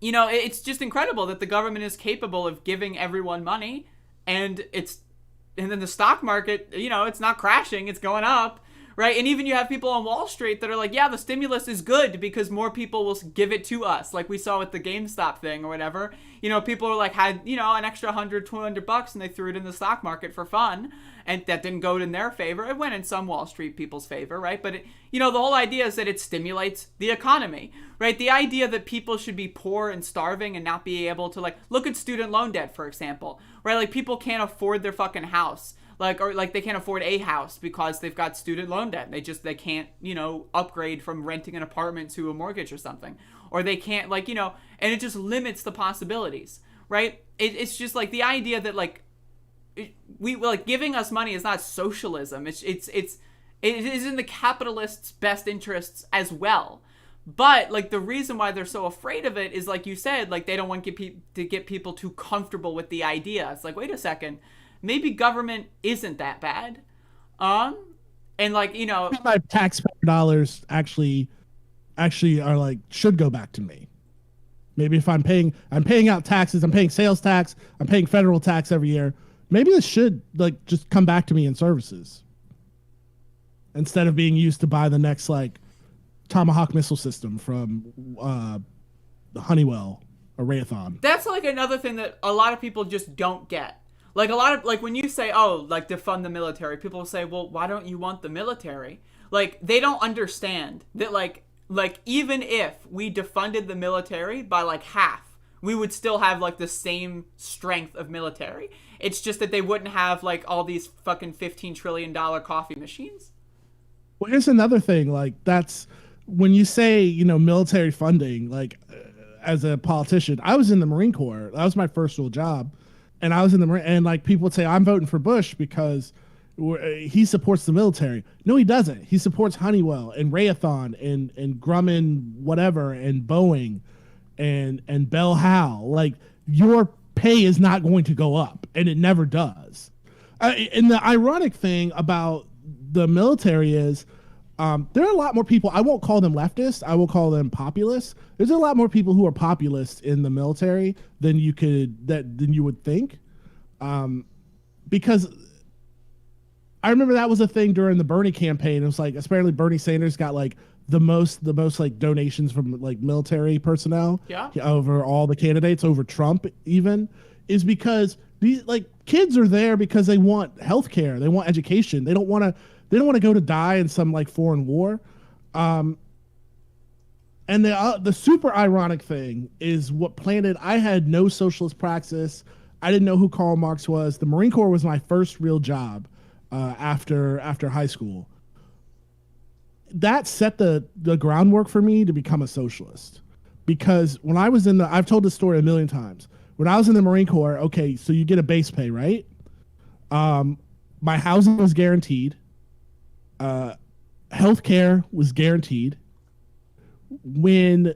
it's just incredible that the government is capable of giving everyone money. And then the stock market, it's not crashing, it's going up. Right? And even you have people on Wall Street that are like, yeah, the stimulus is good because more people will give it to us. Like we saw with the GameStop thing or whatever. People are like, had, an extra $100, $200 and they threw it in the stock market for fun. And that didn't go in their favor. It went in some Wall Street people's favor, right? But, the whole idea is that it stimulates the economy, right? The idea that people should be poor and starving and not be able to, like, look at student loan debt, for example, right? Like, people can't afford their fucking house. Or they can't afford a house because they've got student loan debt. They can't, upgrade from renting an apartment to a mortgage or something. Or they can't, and it just limits the possibilities, right? It's just like the idea that giving us money is not socialism. It is in the capitalists' best interests as well. But like the reason why they're so afraid of it is, like you said, like they don't want to get people too comfortable with the idea. It's like, wait a second. Maybe government isn't that bad. And like, my taxpayer dollars actually are like, should go back to me. Maybe if I'm paying out taxes, I'm paying sales tax, I'm paying federal tax every year. Maybe this should like just come back to me in services instead of being used to buy the next like Tomahawk missile system from Honeywell or Raytheon. That's like another thing that a lot of people just don't get. Like a lot of, like when you say, oh, like defund the military, people will say, well, why don't you want the military? Like they don't understand that like even if we defunded the military by like half, we would still have like the same strength of military. It's just that they wouldn't have like all these fucking $15 trillion coffee machines. Well, here's another thing. Like that's when you say, military funding, like as a politician, I was in the Marine Corps. That was my first real job. And I was in the Marine, and like people would say, I'm voting for Bush because he supports the military. No, he doesn't. He supports Honeywell and Raytheon and Grumman, whatever, and Boeing and Bell Howe. Like your pay is not going to go up, and it never does. And the ironic thing about the military is there are a lot more people. I won't call them leftists. I will call them populists. There's a lot more people who are populists in the military than you would think, because I remember that was a thing during the Bernie campaign. It was like, especially Bernie Sanders got like the most like donations from like military personnel over all the candidates, over Trump even, is because these like kids are there because they want healthcare, they want education, they don't want to go to die in some like foreign war. And the super ironic thing is what planted. I had no socialist praxis. I didn't know who Karl Marx was. The Marine Corps was my first real job after high school. That set the groundwork for me to become a socialist. Because when I was I've told this story a million times. When I was in the Marine Corps, okay, so you get a base pay, right? My housing was guaranteed. Healthcare was guaranteed. When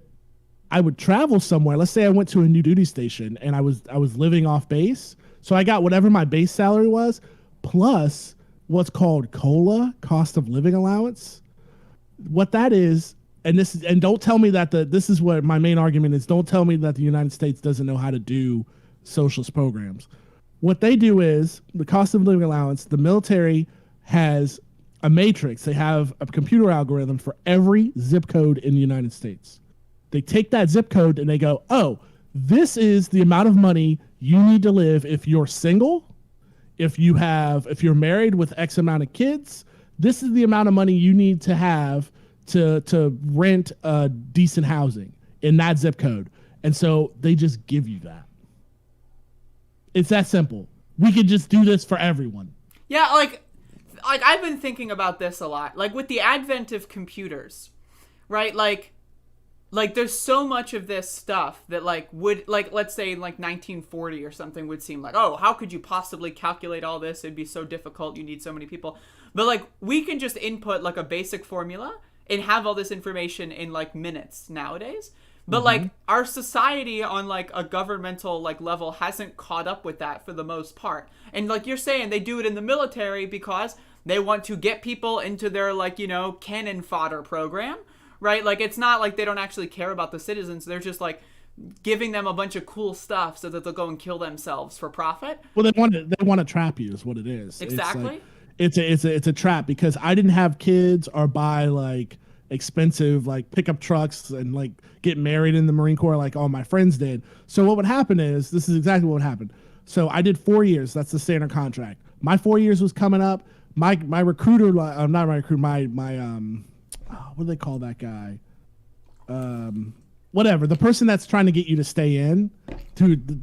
I would travel somewhere, let's say I went to a new duty station and I was living off base, so I got whatever my base salary was plus what's called COLA, cost of living allowance. What that is, and don't tell me that this is what my main argument is. Don't tell me that the United States doesn't know how to do socialist programs. What they do is the cost of living allowance. The military has a matrix. They have a computer algorithm for every zip code in the United States. They take that zip code and they go, oh, this is the amount of money you need to live if you're single, if you're married with X amount of kids. This is the amount of money you need to have to rent decent housing in that zip code. And so they just give you that. It's that simple. We could just do this for everyone. Yeah, like I've been thinking about this a lot. Like with the advent of computers, right? Like there's so much of this stuff that let's say in 1940 or something would seem like, oh, how could you possibly calculate all this? It'd be so difficult. You need so many people. But we can just input a basic formula and have all this information in minutes nowadays. But our society on a governmental level hasn't caught up with that for the most part. And you're saying, they do it in the military because they want to get people into their cannon fodder program, right? It's not they don't actually care about the citizens. They're just giving them a bunch of cool stuff so that they'll go and kill themselves for profit. Well, they want to trap you is what it is. Exactly. It's a trap because I didn't have kids or buy expensive pickup trucks and get married in the Marine Corps like all my friends did. So what would happen is, this is exactly what would happen. So I did 4 years. That's the standard contract. My 4 years was coming up. My recruiter, not my recruiter, my what do they call that guy? Whatever. The person that's trying to get you to stay in,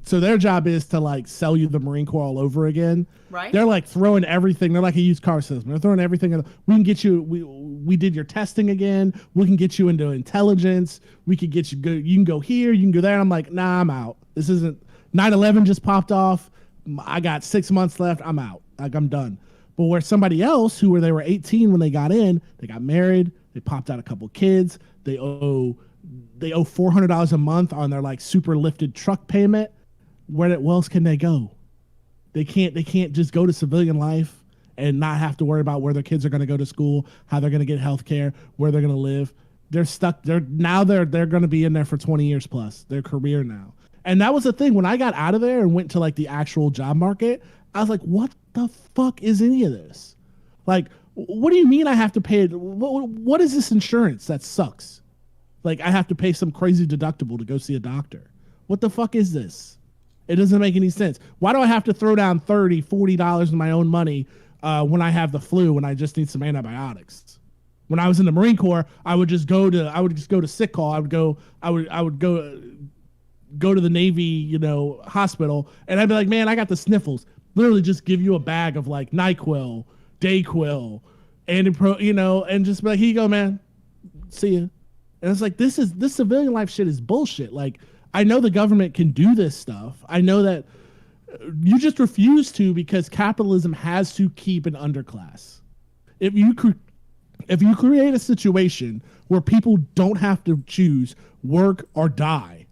so their job is to sell you the Marine Corps all over again. Right. They're throwing everything. They're like a used car salesman. They're throwing everything. We can get you. We did your testing again. We can get you into intelligence. We could get you go. You can go here. You can go there. And I'm like, nah, I'm out. This isn't. 9/11 just popped off. I got 6 months left. I'm out. I'm done. But where somebody else they were 18 when they got in, they got married. They popped out a couple kids. They owe $400 a month on their super lifted truck payment. Where else can they go? They can't just go to civilian life and not have to worry about where their kids are going to go to school, how they're going to get health care, where they're going to live. They're stuck. They're going to be in there for 20 years plus, their career now. And that was the thing. When I got out of there and went to the actual job market, I was like, what the fuck is any of this? What do you mean I have to pay? What is this insurance that sucks? I have to pay some crazy deductible to go see a doctor. What the fuck is this? It doesn't make any sense. Why do I have to throw down $30, $40 of my own money when I have the flu, when I just need some antibiotics? When I was in the Marine Corps, I would just go to sick call. I would go to the Navy, hospital, and I'd be like, man, I got the sniffles. Literally just give you a bag of NyQuil, Dayquil, and just be like, here you go, man. See ya. And it's this civilian life shit is bullshit. I know the government can do this stuff. I know that you just refuse to because capitalism has to keep an underclass. If you create a situation where people don't have to choose work or die,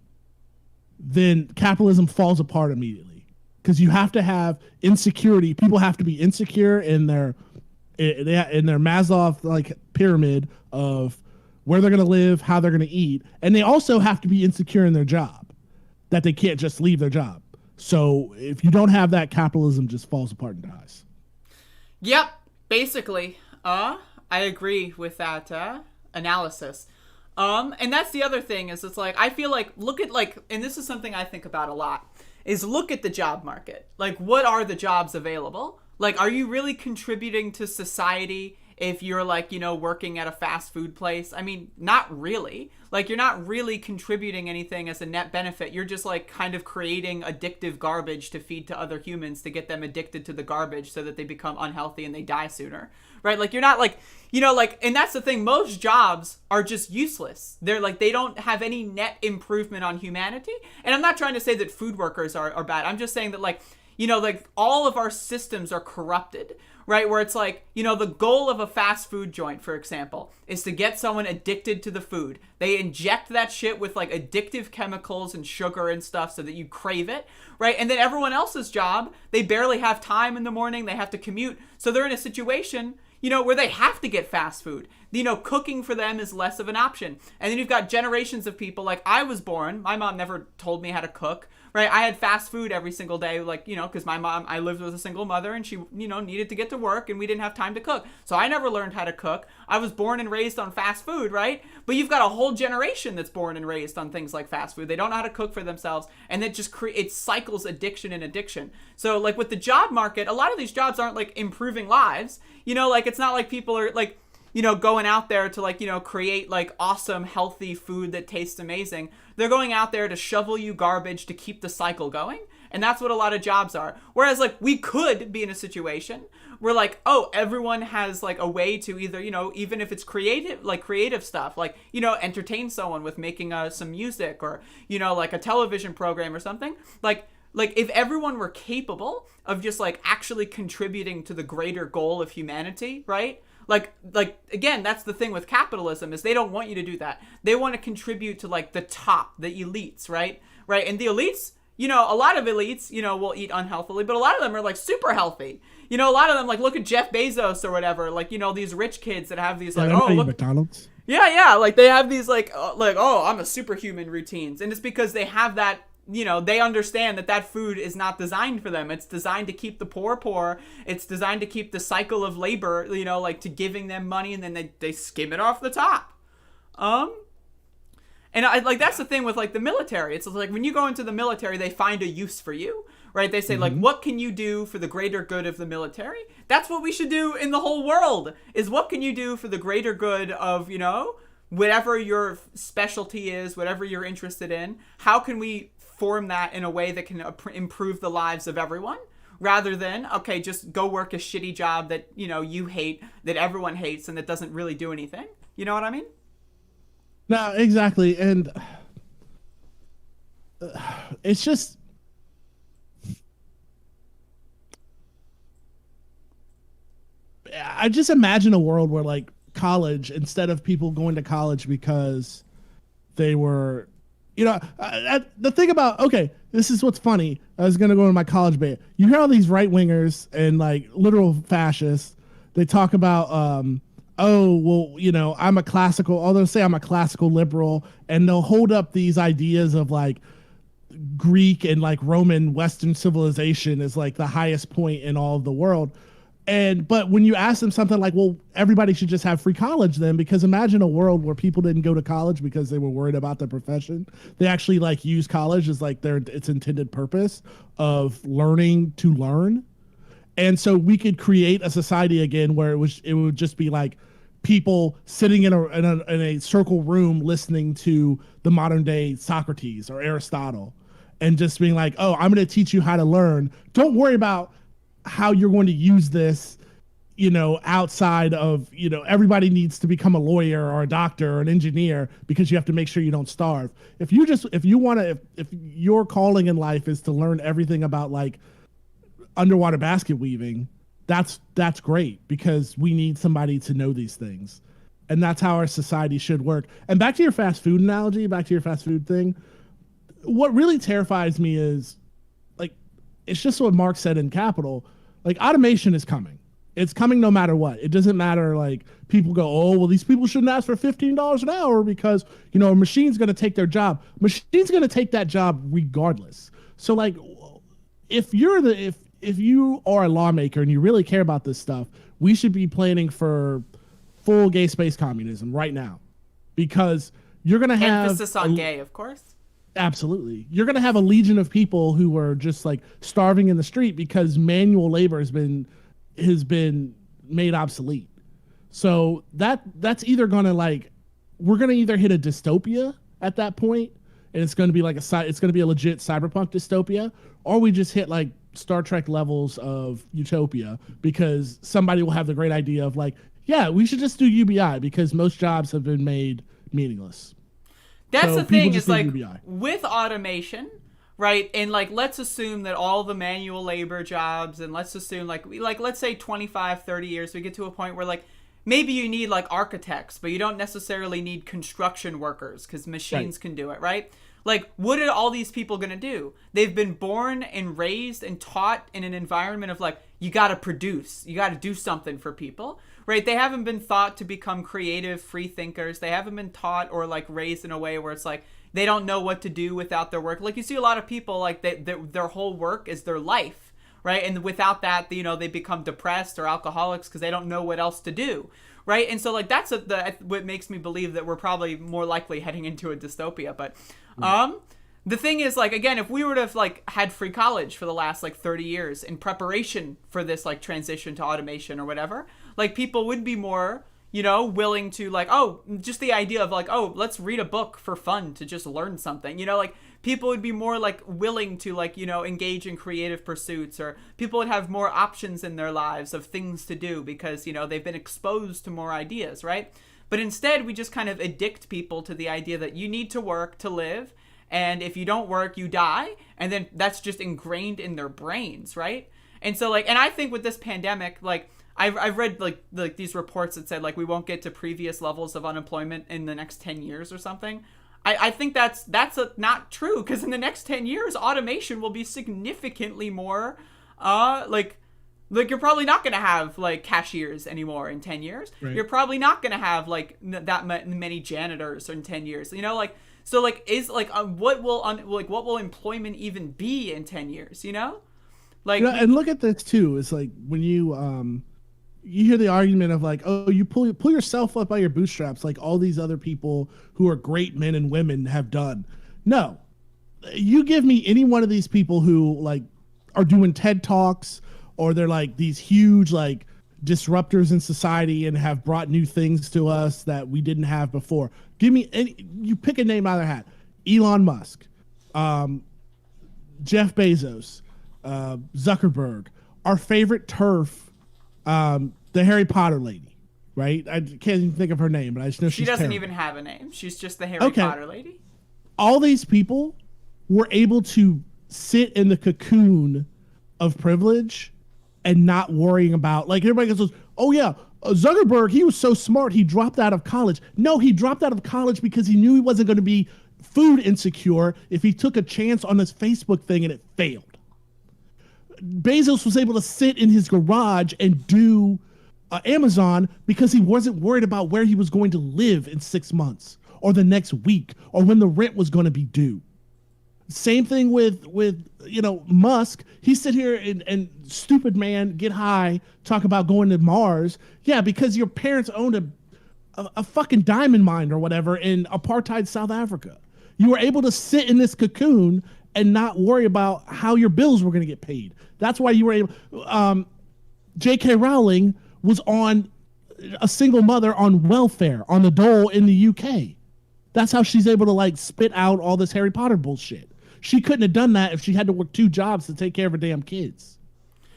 then capitalism falls apart immediately. Because you have to have insecurity. People have to be insecure in their Maslow pyramid of where they're going to live, how they're going to eat. And they also have to be insecure in their job, that they can't just leave their job. So if you don't have that, capitalism just falls apart and dies. Yep, basically. I agree with that analysis. And that's the other thing is I feel look at and this is something I think about a lot, is look at the job market. What are the jobs available? Are you really contributing to society if you're working at a fast food place? I mean, not really. You're not really contributing anything as a net benefit. You're just kind of creating addictive garbage to feed to other humans to get them addicted to the garbage so that they become unhealthy and they die sooner. Right? You're not and that's the thing. Most jobs are just useless. They're they don't have any net improvement on humanity. And I'm not trying to say that food workers are bad. I'm just saying that all of our systems are corrupted, right? Where it's the goal of a fast food joint, for example, is to get someone addicted to the food. They inject that shit with addictive chemicals and sugar and stuff so that you crave it, right? And then everyone else's job, they barely have time in the morning. They have to commute. So they're in a situation, where they have to get fast food. Cooking for them is less of an option. And then you've got generations of people I was born. My mom never told me how to cook. right? I had fast food every single day, like, you know, because my mom, I lived with a single mother and she, you know, needed to get to work and we didn't have time to cook. So I never learned how to cook. I was born and raised on fast food, right? But you've got a whole generation that's born and raised on things like fast food. They don't know how to cook for themselves, and it just it cycles addiction and addiction. So like with the job market, a lot of these jobs aren't like improving lives. You know, like it's not like people are like, you know, going out there to like, you know, create like awesome, healthy food that tastes amazing. They're going out there to shovel you garbage to keep the cycle going. And that's what a lot of jobs are. Whereas like we could be in a situation where like, oh, everyone has like a way to either, you know, even if it's creative stuff, like, you know, entertain someone with making some music or, you know, like a television program or something. Like if everyone were capable of just like actually contributing to the greater goal of humanity, right? Like again, that's the thing with capitalism is they don't want you to do that. They want to contribute to like the top, the elites, right? Right. And the elites, you know, a lot of elites, you know, will eat unhealthily, but a lot of them are like super healthy. You know, a lot of them like look at Jeff Bezos or whatever, like, you know, these rich kids that have these like, oh, look, McDonald's. Yeah, like they have these like oh, I'm a superhuman routines, and it's because they have that. You know, they understand that food is not designed for them. It's designed to keep the poor. It's designed to keep the cycle of labor, you know, like to giving them money and then they skim it off the top. And I like that's the thing with like the military. It's like when you go into the military, they find a use for you, right? They say like, what can you do for the greater good of the military? That's what we should do in the whole world is what can you do for the greater good of, you know, whatever your specialty is, whatever you're interested in. How can we form that in a way that can improve the lives of everyone rather than, okay, just go work a shitty job that, you know, you hate, that everyone hates and that doesn't really do anything. You know what I mean? No, exactly. And it's just, I just imagine a world where like college, instead of people going to college because they were, you know, the thing about, okay, this is what's funny. I was going to go into my college bit. You hear all these right wingers and like literal fascists. They talk about, oh, well, you know, they'll say I'm a classical liberal, and they'll hold up these ideas of like Greek and like Roman Western civilization as like the highest point in all of the world. But when you ask them something like, well, everybody should just have free college then, because imagine a world where people didn't go to college because they were worried about their profession. They actually like use college as like its intended purpose of learning to learn. And so we could create a society again where it would just be like people sitting in a circle room listening to the modern day Socrates or Aristotle and just being like, oh, I'm going to teach you how to learn. Don't worry about how you're going to use this, you know, outside of, you know, everybody needs to become a lawyer or a doctor or an engineer because you have to make sure you don't starve. If your calling in life is to learn everything about like underwater basket weaving, that's great, because we need somebody to know these things. And that's how our society should work. And back to your fast food analogy, back to your fast food thing, what really terrifies me is, like, it's just what Marx said in Capital, like, automation is coming. It's coming no matter what. It doesn't matter, like, people go, oh, well, these people shouldn't ask for $15 an hour because, you know, a machine's going to take their job. Machine's going to take that job regardless. So, like, if you are a lawmaker and you really care about this stuff, we should be planning for full gay space communism right now, because you're going to have emphasis on gay, of course. Absolutely. You're going to have a legion of people who are just like starving in the street because manual labor has been made obsolete. So that's either going to like, we're going to either hit a dystopia at that point, and it's going to be like it's going to be a legit cyberpunk dystopia, or we just hit like Star Trek levels of utopia, because somebody will have the great idea of like, yeah, we should just do UBI because most jobs have been made meaningless. That's the thing, is like with automation, right? And like, let's assume that all the manual labor jobs, and let's assume like let's say 25, 30 years, we get to a point where like maybe you need like architects, but you don't necessarily need construction workers because machines can do it, right? Like, what are all these people going to do? They've been born and raised and taught in an environment of like, you got to produce, you got to do something for people, right? They haven't been thought to become creative, free thinkers. They haven't been taught or like raised in a way where it's like, they don't know what to do without their work. Like you see a lot of people like their whole work is their life, right? And without that, you know, they become depressed or alcoholics because they don't know what else to do, right? And so like that's what makes me believe that we're probably more likely heading into a dystopia. But the thing is, like, again, if we were to have like had free college for the last like 30 years in preparation for this like transition to automation or whatever, like people would be more, you know, willing to like, oh, just the idea of like, oh, let's read a book for fun to just learn something, you know, like people would be more like willing to like, you know, engage in creative pursuits, or people would have more options in their lives of things to do because, you know, they've been exposed to more ideas, right? But instead, we just kind of addict people to the idea that you need to work to live. And if you don't work, you die. And then that's just ingrained in their brains, right? And so like, and I think with this pandemic, like I've read like these reports that said like we won't get to previous levels of unemployment in the next 10 years or something. I think that's not true, because in the next 10 years, automation will be significantly more like you're probably not going to have like cashiers anymore in 10 years. Right. You're probably not going to have like that many janitors in 10 years, you know, like. So like is like what will employment even be in 10 years, you know? Like, you know, and look at this too. It's like when you hear the argument of like, oh, you pull yourself up by your bootstraps like all these other people who are great men and women have done. No. You give me any one of these people who like are doing TED Talks, or they're like these huge like disruptors in society and have brought new things to us that we didn't have before. Give me any, you pick a name out of the hat. Elon Musk, Jeff Bezos, Zuckerberg, our favorite TERF, the Harry Potter lady, right? I can't even think of her name, but I just know she doesn't even have a name. She's just the Harry Potter lady. All these people were able to sit in the cocoon of privilege and not worrying about, like, everybody goes, oh yeah, Zuckerberg, he was so smart, he dropped out of college. No, he dropped out of college because he knew he wasn't going to be food insecure if he took a chance on this Facebook thing and it failed. Bezos was able to sit in his garage and do Amazon because he wasn't worried about where he was going to live in 6 months or the next week or when the rent was going to be due. Same thing with you know, Musk. He sit here and stupid man get high, talk about going to Mars. Yeah, because your parents owned a fucking diamond mine or whatever in apartheid South Africa. You were able to sit in this cocoon and not worry about how your bills were going to get paid. That's why you were able. J.K. Rowling was on a single mother on welfare on the dole in the UK. That's how she's able to like spit out all this Harry Potter bullshit. She couldn't have done that if she had to work 2 jobs to take care of her damn kids.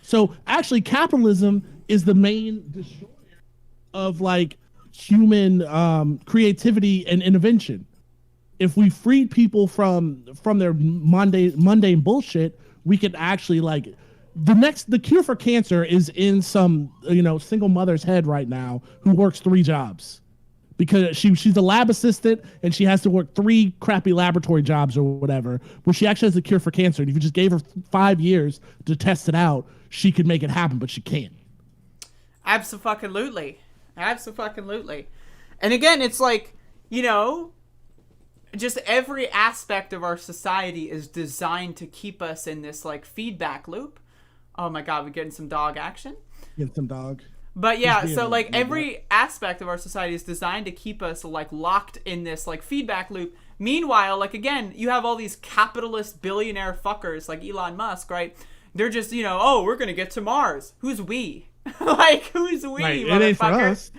So actually capitalism is the main destroyer of like human creativity and invention. If we freed people from their mundane bullshit, we could actually like the cure for cancer is in some, you know, single mother's head right now who works 3 jobs. Because she's a lab assistant and she has to work 3 crappy laboratory jobs or whatever, where she actually has a cure for cancer. And if you just gave her 5 years to test it out, she could make it happen, but she can't. Abso-fucking-lutely. Abso-fucking-lutely. And again, it's like, you know, just every aspect of our society is designed to keep us in this like feedback loop. Oh my God, we're getting some dog action. Get some dog. But yeah, so like every aspect of our society is designed to keep us like locked in this like feedback loop. Meanwhile, like again, you have all these capitalist billionaire fuckers like Elon Musk, right? They're just, you know, oh, we're going to get to Mars. Who's we? Like, who's we, right, motherfucker? It ain't for us.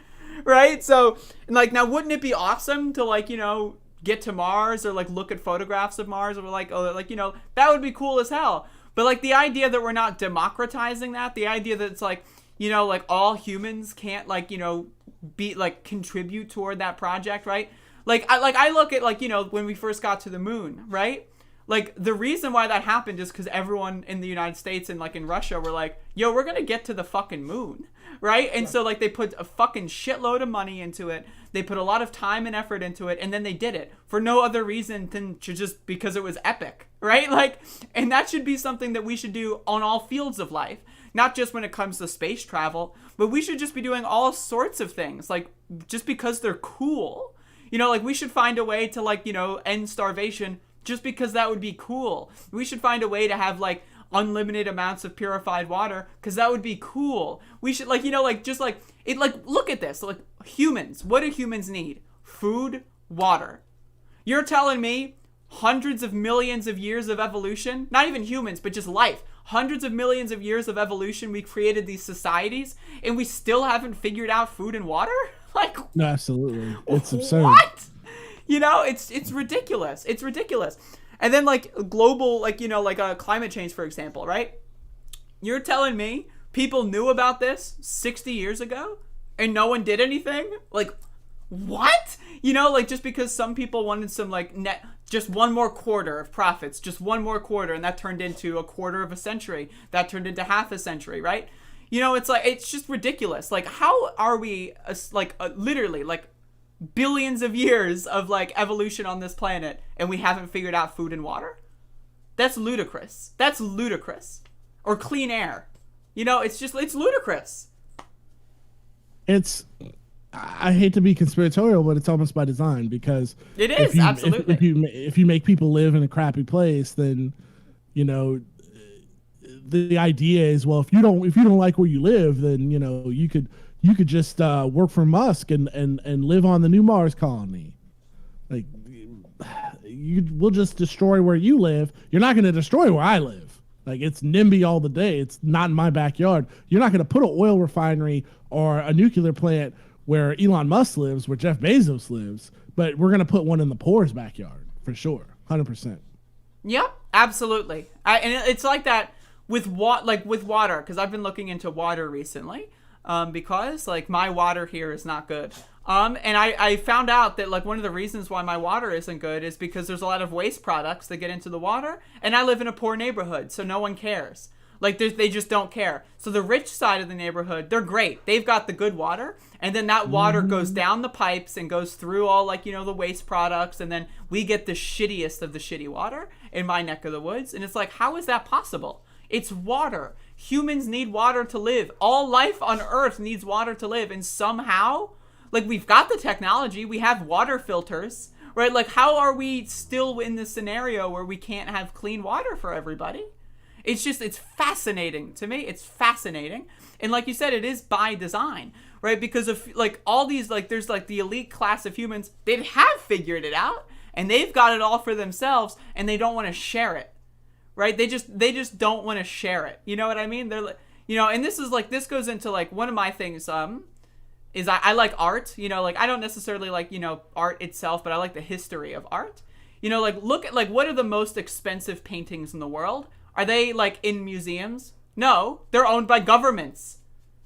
Right? So, like, now wouldn't it be awesome to like, you know, get to Mars or like look at photographs of Mars or like, oh, like, you know, that would be cool as hell. But like the idea that we're not democratizing that, the idea that it's like, you know, like all humans can't like, you know, be like contribute toward that project, right? I look at like, you know, when we first got to the moon, right? Like the reason why that happened is because everyone in the United States and like in Russia were like, yo, we're gonna get to the fucking moon, right? And so like they put a fucking shitload of money into it. They put a lot of time and effort into it, and then they did it for no other reason than to just because it was epic, right? Like, and that should be something that we should do on all fields of life. Not just when it comes to space travel, but we should just be doing all sorts of things, like just because they're cool. You know, like we should find a way to like, you know, end starvation just because that would be cool. We should find a way to have like unlimited amounts of purified water because that would be cool. We should like, you know, like just like it, like look at this, like humans. What do humans need? Food, water. You're telling me hundreds of millions of years of evolution, not even humans, but just life, hundreds of millions of years of evolution, we created these societies and we still haven't figured out food and water? Like, no, absolutely. It's absurd. What? You know, it's ridiculous. It's ridiculous. And then like global, like, you know, like climate change, for example, right? You're telling me people knew about this 60 years ago and no one did anything? Like, what? You know, like just because some people wanted some like net, just one more quarter of profits, just one more quarter, and that turned into a quarter of a century, that turned into half a century, right? You know, it's like, it's just ridiculous. Like, how are we literally like billions of years of like evolution on this planet and we haven't figured out food and water? That's ludicrous. That's ludicrous. Or clean air. You know, it's ludicrous. I hate to be conspiratorial, but it's almost by design because it is absolutely. If you make people live in a crappy place, then you know the idea is, well, if you don't like where you live, then you know you could just work for Musk and live on the new Mars colony. Like we'll just destroy where you live. You're not going to destroy where I live. Like it's NIMBY all the day. It's not in my backyard. You're not going to put an oil refinery or a nuclear plant where Elon Musk lives, where Jeff Bezos lives, but we're going to put one in the poor's backyard for sure. 100%. Yep, absolutely. And it's like that with water, because I've been looking into water recently, because like my water here is not good. And I found out that like one of the reasons why my water isn't good is because there's a lot of waste products that get into the water, and I live in a poor neighborhood, so no one cares. Like they just don't care. So the rich side of the neighborhood, they're great. They've got the good water, and then that water goes down the pipes and goes through all like, you know, the waste products, and then we get the shittiest of the shitty water in my neck of the woods. And it's like, how is that possible? It's water. Humans need water to live. All life on Earth needs water to live, and somehow, like we've got the technology, we have water filters, right? Like how are we still in this scenario where we can't have clean water for everybody? It's fascinating to me. It's fascinating. And like you said, it is by design, right? Because of like all these, like there's like the elite class of humans, they have figured it out and they've got it all for themselves and they don't want to share it, right? They just don't want to share it. You know what I mean? They're like, you know, and this is like, this goes into like one of my things, is I like art, you know, like I don't necessarily like, you know, art itself, but I like the history of art. You know, like look at like, what are the most expensive paintings in the world? Are they like in museums? No, they're owned by governments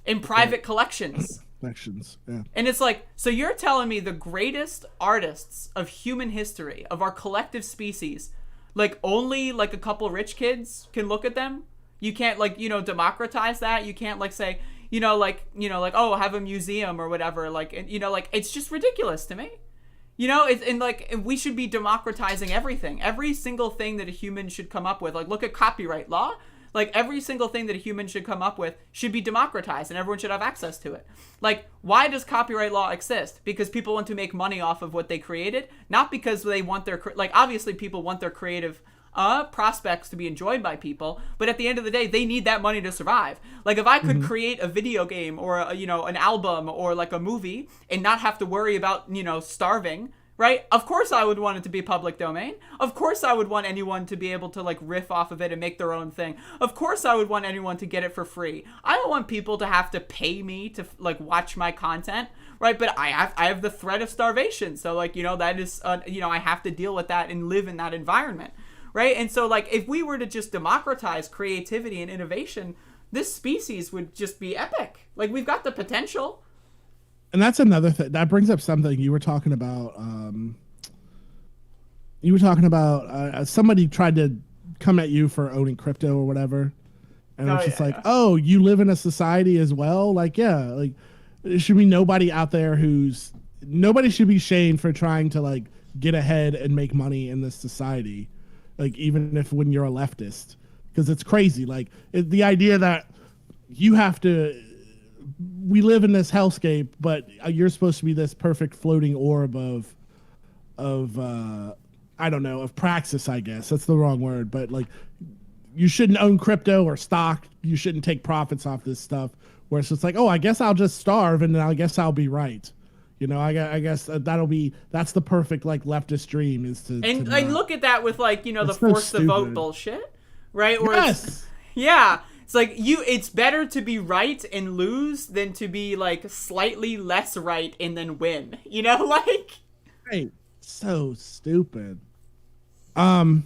in private collections. Collections, yeah. And it's like, so you're telling me the greatest artists of human history, of our collective species, like only like a couple rich kids can look at them? You can't like, you know, democratize that? You can't like say, like, oh, have a museum or whatever. Like, you know, like it's just ridiculous to me. You know, and like we should be democratizing everything. Every single thing that a human should come up with. Like look at copyright law. Like every single thing that a human should come up with should be democratized and everyone should have access to it. Like why does copyright law exist? Because people want to make money off of what they created, not because they want their, like obviously people want their creative prospects to be enjoyed by people, but at the end of the day they need that money to survive. Like if I could create a video game or an album or like a movie and not have to worry about starving, right? Of course I would want it to be public domain. Of course I would want anyone to be able to like riff off of it and make their own thing. Of course I would want anyone to get it for free. I don't want people to have to pay me to like watch my content, right? But I have the threat of starvation, so like that is I have to deal with that and live in that environment. Right? And so like if we were to just democratize creativity and innovation, this species would just be epic. Like we've got the potential. And that's another thing that brings up something you were talking about. Somebody tried to come at you for owning crypto or whatever. And it's just like, oh, you live in a society as well? Like, yeah, like there should be nobody out there nobody should be shamed for trying to like get ahead and make money in this society. Like even if when you're a leftist, because it's crazy. Like the idea that we live in this hellscape, but you're supposed to be this perfect floating orb of I don't know, of praxis, I guess. That's the wrong word, but like you shouldn't own crypto or stock. You shouldn't take profits off this stuff where it's just like, oh, I guess I'll just starve and then I guess I'll be right. You know, I guess that's the perfect like leftist dream is to and to like not. look at that with like, you know, the It's so force the vote stupid. bullshit, right? Where Yes. it's like it's better to be right and lose than to be like slightly less right and then win. You know, like Right. So stupid. I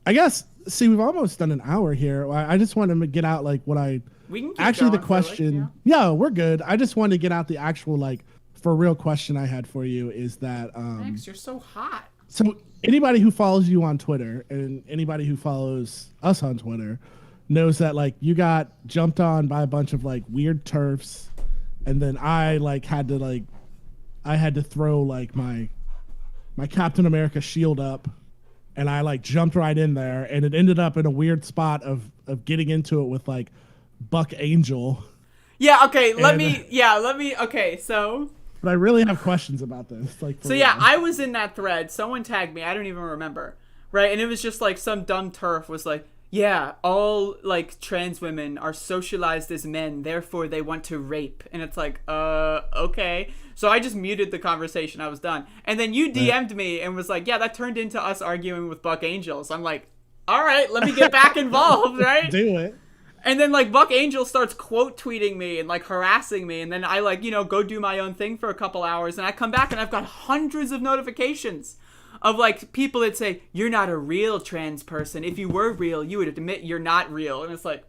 guess see we've almost done an hour here. I just wanted to get out like what I we can keep actually the going for, like, question. Yeah, we're good. I just wanted to get out the actual like for real question I had for you is that Max, you're so hot. so anybody who follows you on Twitter and anybody who follows us on Twitter knows that like you got jumped on by a bunch of like weird turfs and then I had to throw like my Captain America shield up and I like jumped right in there and it ended up in a weird spot of getting into it with like Buck Angel. Yeah, okay, let And- me okay, so But I really have questions about this. Like, for So yeah, real. I was in that thread. Someone tagged me. I don't even remember. Right? And it was just like some dumb turf was like, yeah, all like trans women are socialized as men, therefore they want to rape. And it's like, okay. So I just muted the conversation. I was done. And then you DM'd me and was like, yeah, that turned into us arguing with Buck Angels. I'm like, all right, let me get back involved, right? Do it. And then like Buck Angel starts quote tweeting me and like harassing me, and then I like, you know, go do my own thing for a couple hours, and I come back and I've got hundreds of notifications of like people that say, you're not a real trans person. If you were real, you would admit you're not real. And it's like,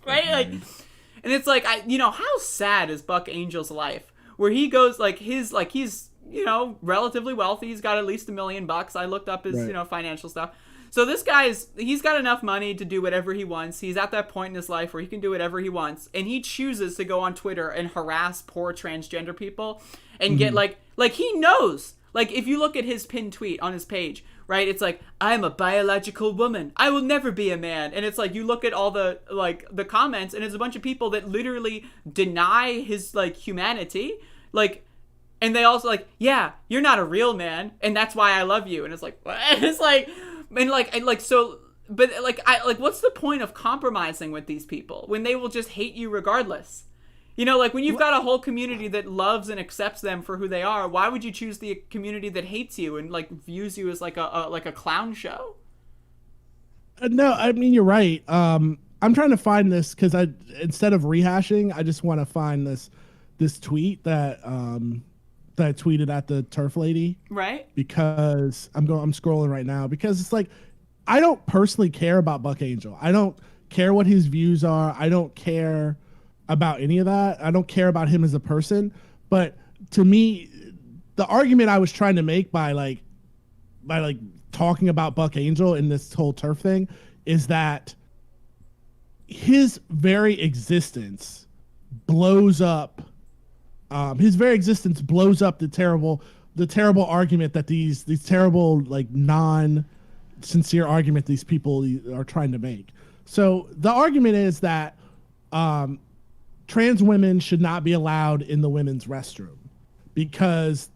right? Like, and it's like, you know, how sad is Buck Angel's life where he goes like he's, you know, relatively wealthy. He's got at least $1 million. I looked up his, Right. you know, financial stuff. So this he's got enough money to do whatever he wants. He's at that point in his life where he can do whatever he wants. And he chooses to go on Twitter and harass poor transgender people and get like he knows. Like if you look at his pinned tweet on his page, right? It's like, I'm a biological woman. I will never be a man. And it's like, you look at all the comments and it's a bunch of people that literally deny his like humanity. Like, and they also like, yeah, you're not a real man. And that's why I love you. And it's like, what? And it's like, so, but what's the point of compromising with these people when they will just hate you regardless? You know, like when you've got a whole community that loves and accepts them for who they are, why would you choose the community that hates you and like views you as like a clown show? No, I mean, you're right. I'm trying to find this because instead of rehashing, I just want to find this tweet that I tweeted at the turf lady. Right. Because I'm scrolling right now because it's like, I don't personally care about Buck Angel. I don't care what his views are. I don't care about any of that. I don't care about him as a person. But to me, the argument I was trying to make by talking about Buck Angel in this whole turf thing is that his very existence blows up. His very existence blows up the terrible argument that these terrible like non-sincere argument these people are trying to make. So the argument is that trans women should not be allowed in the women's restroom because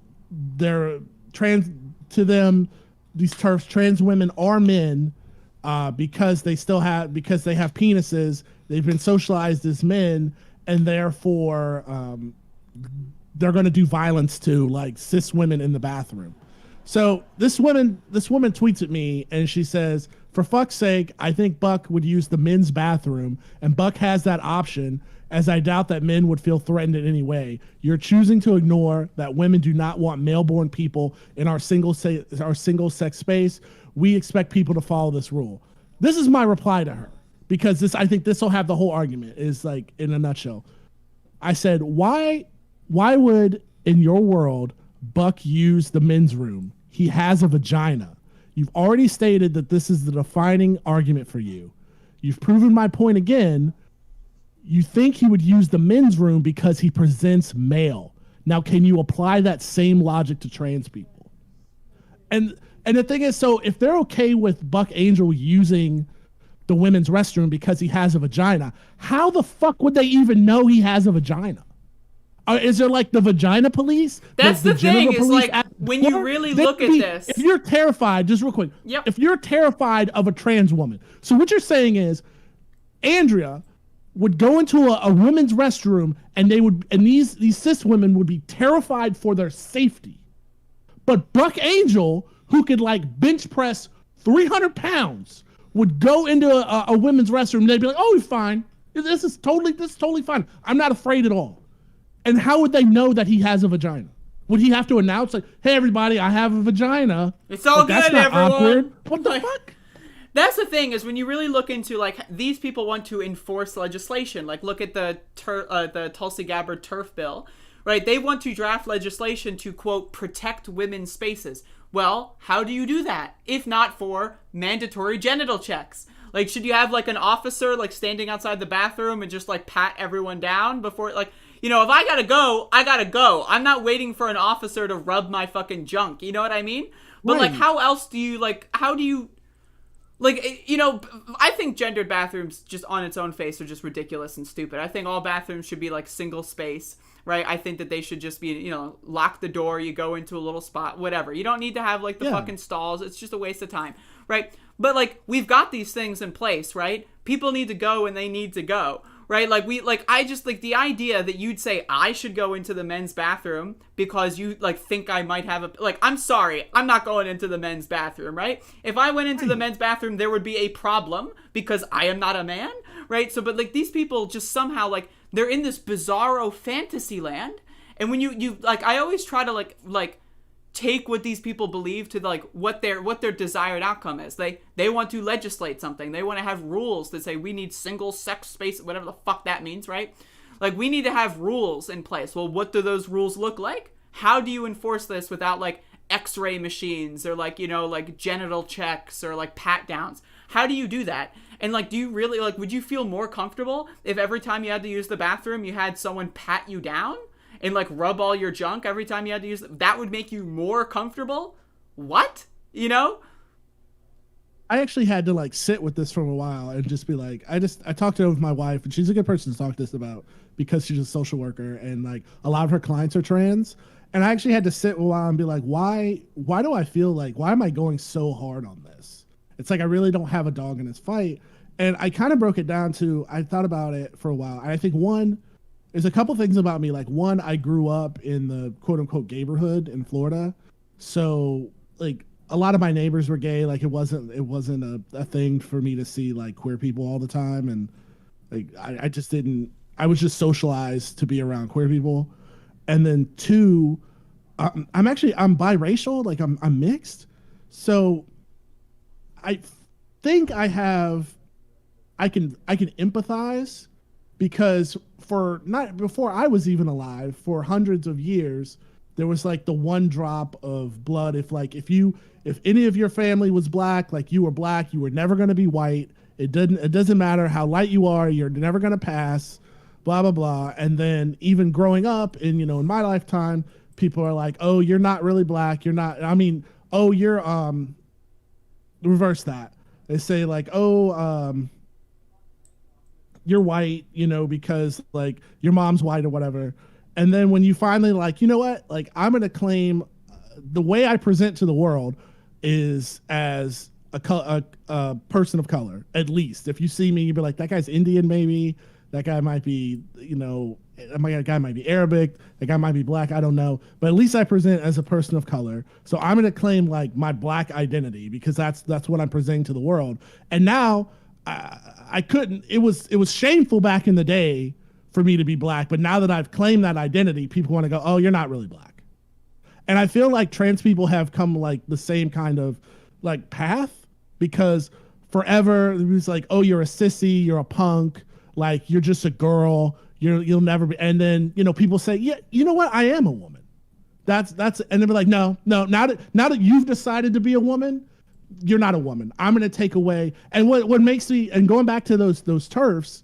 they're trans to them. These turfs, trans women are men because they have penises. They've been socialized as men, and therefore they're going to do violence to like cis women in the bathroom. So this woman tweets at me and she says, for fuck's sake, I think Buck would use the men's bathroom, and Buck has that option, as I doubt that men would feel threatened in any way. You're choosing to ignore that women do not want male-born people in our single-sex space. We expect people to follow this rule. This is my reply to her, because I think this will have the whole argument, is like, in a nutshell. I said, why would, in your world, Buck use the men's room? He has a vagina. You've already stated that this is the defining argument for you. You've proven my point again. You think he would use the men's room because he presents male. Now, can you apply that same logic to trans people? And the thing is, so if they're okay with Buck Angel using the women's restroom because he has a vagina, how the fuck would they even know he has a vagina? Is there like the vagina police? That's the thing. Is like when you really look at this, if you're terrified, just real quick, if you're terrified of a trans woman, so what you're saying is, Andrea would go into a women's restroom, and these cis women would be terrified for their safety, but Buck Angel, who could like bench press 300 pounds, would go into a women's restroom, and they'd be like, "Oh, he's fine. This is totally fine. I'm not afraid at all." And how would they know that he has a vagina? Would he have to announce like, "Hey, everybody, I have a vagina"? It's all like, good, that's not everyone. Awkward. What the fuck? That's the thing, is when you really look into, like, these people want to enforce legislation. Like, look at the Tulsi Gabbard turf bill, right? They want to draft legislation to, quote, protect women's spaces. Well, how do you do that if not for mandatory genital checks? Like, should you have, like, an officer, like, standing outside the bathroom and just, like, pat everyone down before, like, you know, if I gotta go, I gotta go. I'm not waiting for an officer to rub my fucking junk. You know what I mean? But, like, how else do you, like, how do you... Like, you know, I think gendered bathrooms just on its own face are just ridiculous and stupid. I think all bathrooms should be, like, single space, right? I think that they should just be, you know, lock the door, you go into a little spot, whatever. You don't need to have, like, the fucking stalls. It's just a waste of time, right? But, like, we've got these things in place, right? People need to go and they need to go, right? Like, I just, like, the idea that you'd say I should go into the men's bathroom because you, like, think I might have a, like, I'm sorry, I'm not going into the men's bathroom, right? If I went into the men's bathroom, there would be a problem because I am not a man, right? So, but, like, these people just somehow, like, they're in this bizarro fantasy land, and when you like, I always try to, like, take what these people believe to, like, what their desired outcome is. They want to legislate something. They want to have rules that say we need single sex space, whatever the fuck that means, right? Like, we need to have rules in place. Well, what do those rules look like? How do you enforce this without, like, x-ray machines or, like, you know, like, genital checks or, like, pat downs? How do you do that? And, like, do you really, like, would you feel more comfortable if every time you had to use the bathroom you had someone pat you down and, like, rub all your junk every time you had to use it? That would make you more comfortable? What? You know? I actually had to, like, sit with this for a while and just be like, I talked to it with my wife, and she's a good person to talk to this about because she's a social worker, and, like, a lot of her clients are trans. And I actually had to sit a while and be like, why do I feel like, why am I going so hard on this? It's like I really don't have a dog in this fight. And I kind of broke it down to, I thought about it for a while. And I think there's a couple things about me. Like, one, I grew up in the quote unquote gayborhood in Florida. So, like, a lot of my neighbors were gay. Like, it wasn't a thing for me to see, like, queer people all the time. And, like, I was just socialized to be around queer people. And then two, I'm biracial. Like, I'm mixed. So I think I can empathize, because before I was even alive, for hundreds of years, there was, like, the one drop of blood. If any of your family was black, like, you were black, you were never going to be white. It doesn't matter how light you are, you're never going to pass, blah, blah, blah. And then even growing up in my lifetime, people are like, "Oh, you're not really black. You're not, oh, you're, reverse that." They say, like, "Oh, you're white, because, like, your mom's white or whatever." And then when you finally, like, you know what, like, I'm going to claim the way I present to the world is as a person of color. At least if you see me, you'd be like, that guy's Indian, maybe that guy might be, that guy might be Arabic, that guy might be black, I don't know, but at least I present as a person of color. So I'm going to claim, like, my black identity, because that's what I'm presenting to the world. And now I couldn't, it was shameful back in the day for me to be black, but now that I've claimed that identity, people want to go, "Oh, you're not really black." And I feel like trans people have come, like, the same kind of, like, path, because forever it was like, "Oh, you're a sissy, you're a punk, like, you're just a girl, you'll never be." And then, people say, "Yeah, you know what? I am a woman." That's and they'll be like, no, now that you've decided to be a woman, you're not a woman. I'm going to take away. And what makes me, and going back to those turfs,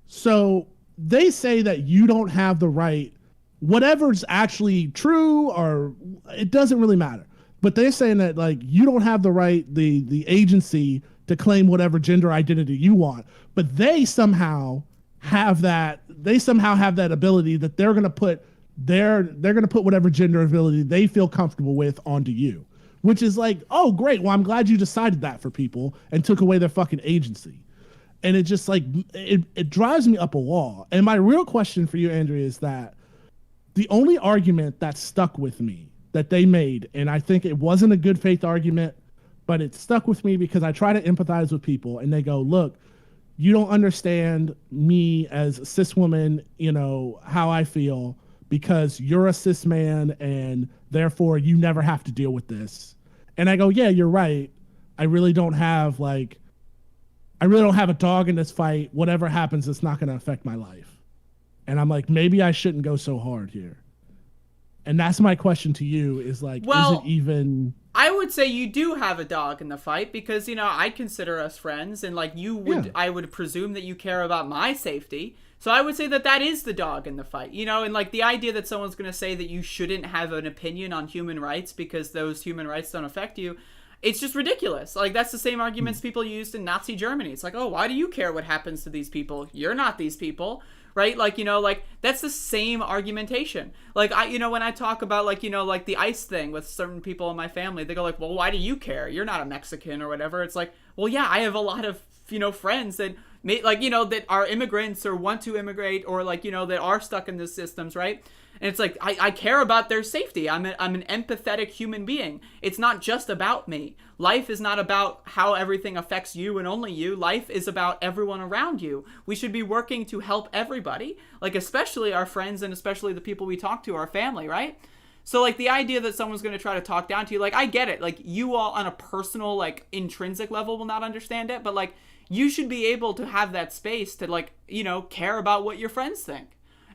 so they say that you don't have the right, whatever's actually true, or it doesn't really matter. But they're saying that, like, you don't have the right, the agency to claim whatever gender identity you want. But they somehow have that ability that they're going to put they're going to put whatever gender ability they feel comfortable with onto you, which is like, oh, great. Well, I'm glad you decided that for people and took away their fucking agency. And it just like, it drives me up a wall. And my real question for you, Andrea, is that the only argument that stuck with me that they made, and I think it wasn't a good faith argument, but it stuck with me because I try to empathize with people and they go, look, you don't understand me as a cis woman, you know, how I feel because you're a cis man and therefore you never have to deal with this. And I go, yeah, you're right. I really don't have a dog in this fight. Whatever happens, it's not going to affect my life. And I'm like, maybe I shouldn't go so hard here. And that's my question to you is like, is it even... I would say you do have a dog in the fight because, you know, I consider us friends and like you would, yeah. I would presume that you care about my safety. So I would say that that is the dog in the fight, you know, and like the idea that someone's going to say that you shouldn't have an opinion on human rights because those human rights don't affect you. It's just ridiculous. Like, that's the same arguments people used in Nazi Germany. It's like, oh, why do you care what happens to these people? You're not these people, right? Like, you know, like, that's the same argumentation. Like, you know, when I talk about, like, you know, like the ICE thing with certain people in my family, they go like, well, why do you care? You're not a Mexican or whatever. It's like, well, yeah, I have a lot of, you know, friends that, like, you know, that are immigrants or want to immigrate or, like, you know, that are stuck in the systems, right? And it's like, I care about their safety. I'm an empathetic human being. It's not just about me. Life is not about how everything affects you and only you. Life is about everyone around you. We should be working to help everybody, like especially our friends and especially the people we talk to, our family, right? So like the idea that someone's going to try to talk down to you, like I get it. Like you all on a personal, like intrinsic level will not understand it, but like you should be able to have that space to like, you know, care about what your friends think.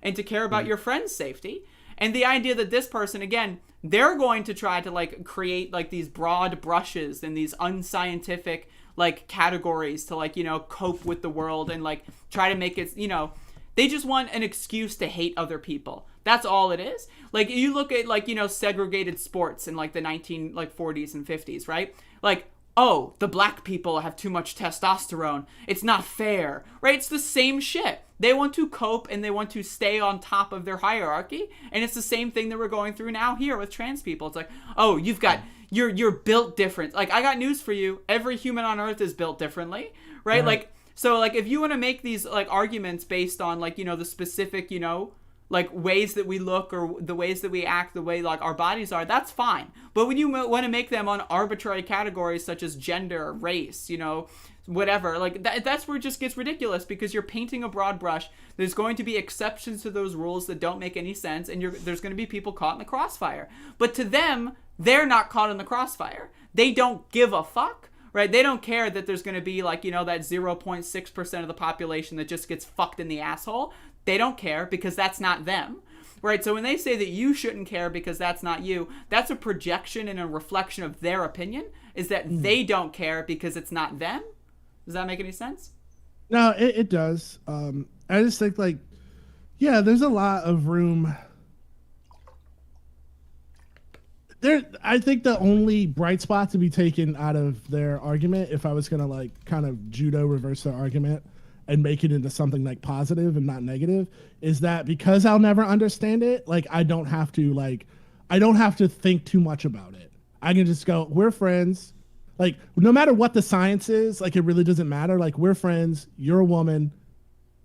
And to care about your friend's safety. And the idea that this person, again, they're going to try to like create like these broad brushes and these unscientific like categories to like, you know, cope with the world and like try to make it, you know, they just want an excuse to hate other people. That's all it is. Like you look at like, you know, segregated sports in like the 40s and 50s, right? Like, oh, the black people have too much testosterone. It's not fair, right? It's the same shit. They want to cope and they want to stay on top of their hierarchy. And it's the same thing that we're going through now here with trans people. It's like, oh, you're built different. Like, I got news for you. Every human on earth is built differently, right? Like, so like if you want to make these like arguments based on like, you know, the specific, you know, like ways that we look or the ways that we act, the way like our bodies are, that's fine. But when you want to make them on arbitrary categories such as gender, race, you know, whatever, like that's where it just gets ridiculous because you're painting a broad brush. There's going to be exceptions to those rules that don't make any sense, and there's going to be people caught in the crossfire. But to them, they're not caught in the crossfire. They don't give a fuck, right? They don't care that there's going to be like, you know, that 0.6% of the population that just gets fucked in the asshole. They don't care because that's not them. Right, so when they say that you shouldn't care because that's not you, that's a projection and a reflection of their opinion, is that they don't care because it's not them. Does that make any sense? No, it does. I just think like, yeah, there's a lot of room. I think the only bright spot to be taken out of their argument, if I was going to like kind of judo reverse their argument and make it into something like positive and not negative, is that because I'll never understand it, like I don't have to think too much about it. I can just go, we're friends. Like, no matter what the science is, like, it really doesn't matter. Like, we're friends. You're a woman.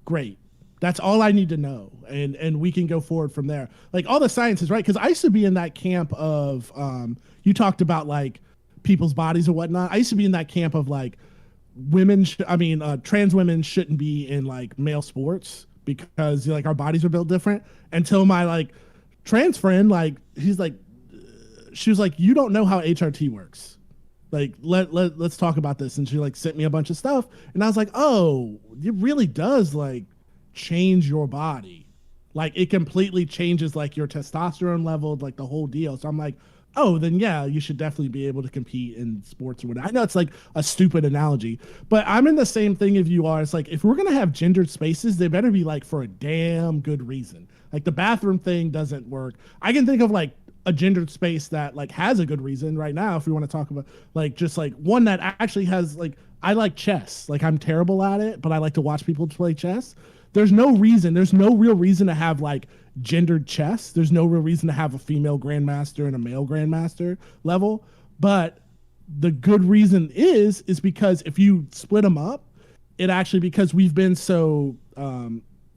Great. That's all I need to know. And we can go forward from there. Like, all the science is right. Because I used to be in that camp of, you talked about, like, people's bodies or whatnot. I used to be in that camp of, like, trans women shouldn't be in, like, male sports because, like, our bodies are built different. Until my, like, trans friend, like, she was like, you don't know how HRT works. Like, let's talk about this. And she like sent me a bunch of stuff. And I was like, oh, it really does like change your body. Like it completely changes like your testosterone level, like the whole deal. So I'm like, oh, then yeah, you should definitely be able to compete in sports or whatever. I know it's like a stupid analogy, but I'm in the same thing if you are. It's like, if we're going to have gendered spaces, they better be like for a damn good reason. Like the bathroom thing doesn't work. I can think of like a gendered space that like has a good reason right now if we want to talk about like just like one that actually has like, I like chess. Like I'm terrible at it, but I like to watch people play chess. there's no real reason to have like gendered chess. There's no real reason to have a female grandmaster and a male grandmaster level. But the good reason is because if you split them up, it actually, because we've been so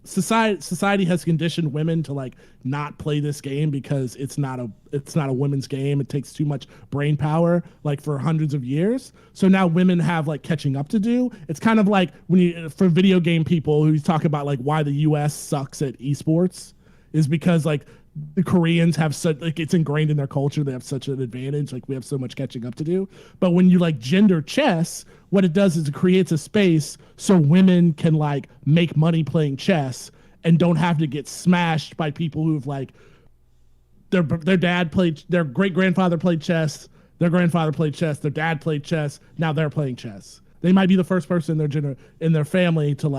society has conditioned women to like not play this game because it's not a women's game. It takes too much brain power, like, for hundreds of years. So now women have like catching up to do. It's kind of like for video game people who talk about like why the US sucks at esports is because like the Koreans have such, like, it's ingrained in their culture. They have such an advantage. Like, we have so much catching up to do. But when you like gender chess, what it does is it creates a space so women can like make money playing chess and don't have to get smashed by people who've like their dad played, their great grandfather played chess, their grandfather played chess, their dad played chess, now they're playing chess. They might be the first person in their family to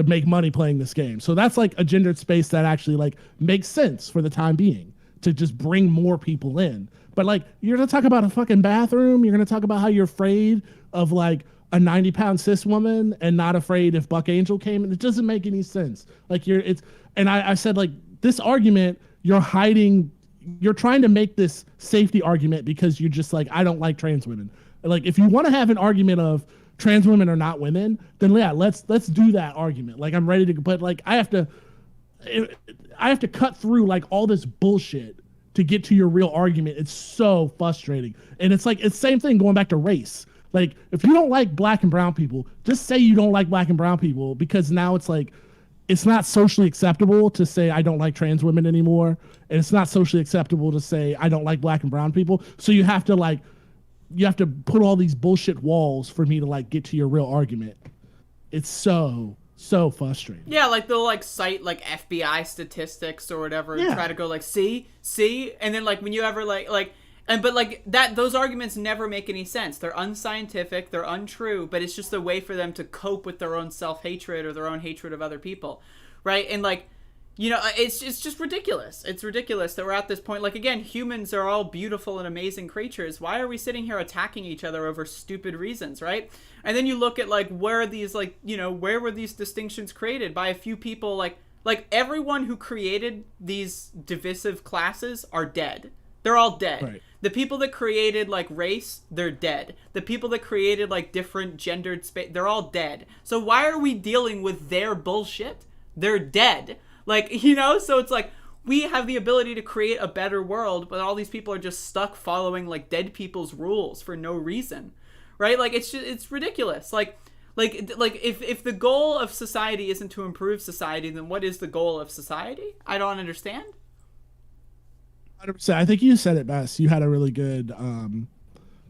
make money playing this game. So that's like a gendered space that actually like makes sense for the time being, to just bring more people in. But like, you're gonna talk about a fucking bathroom, you're gonna talk about how you're afraid of like a 90-pound cis woman and not afraid if Buck Angel came, and it doesn't make any sense. Like, I said, like, this argument, you're trying to make this safety argument because you're just like, I don't like trans women. Like, if you want to have an argument of trans women are not women, then yeah, let's do that argument. Like, I'm ready to, but like, I have to cut through like all this bullshit to get to your real argument. It's so frustrating. And it's like, it's the same thing going back to race. Like, if you don't like black and brown people, just say you don't like black and brown people, because now it's like, it's not socially acceptable to say I don't like trans women anymore. And it's not socially acceptable to say I don't like black and brown people. So you have to put all these bullshit walls for me to like get to your real argument. It's so frustrating. Yeah, like they'll like cite like FBI statistics or whatever and try to go like, see, and then like when you ever but like that, those arguments never make any sense. They're unscientific, they're untrue, but it's just a way for them to cope with their own self-hatred or their own hatred of other people, right? And like, you know, it's just ridiculous. It's ridiculous that we're at this point. Like, again, humans are all beautiful and amazing creatures. Why are we sitting here attacking each other over stupid reasons, right? And then you look at like where these, like, you know, where were these distinctions created? By a few people. Like everyone who created these divisive classes are dead. They're all dead. Right. The people that created like race, they're dead. The people that created like different gendered space, they're all dead. So why are we dealing with their bullshit? They're dead. Like, you know, so it's like, we have the ability to create a better world, but all these people are just stuck following like dead people's rules for no reason, right? Like, it's ridiculous. Like if the goal of society isn't to improve society, then what is the goal of society? I don't understand. 100%. I think you said it best. You had a really good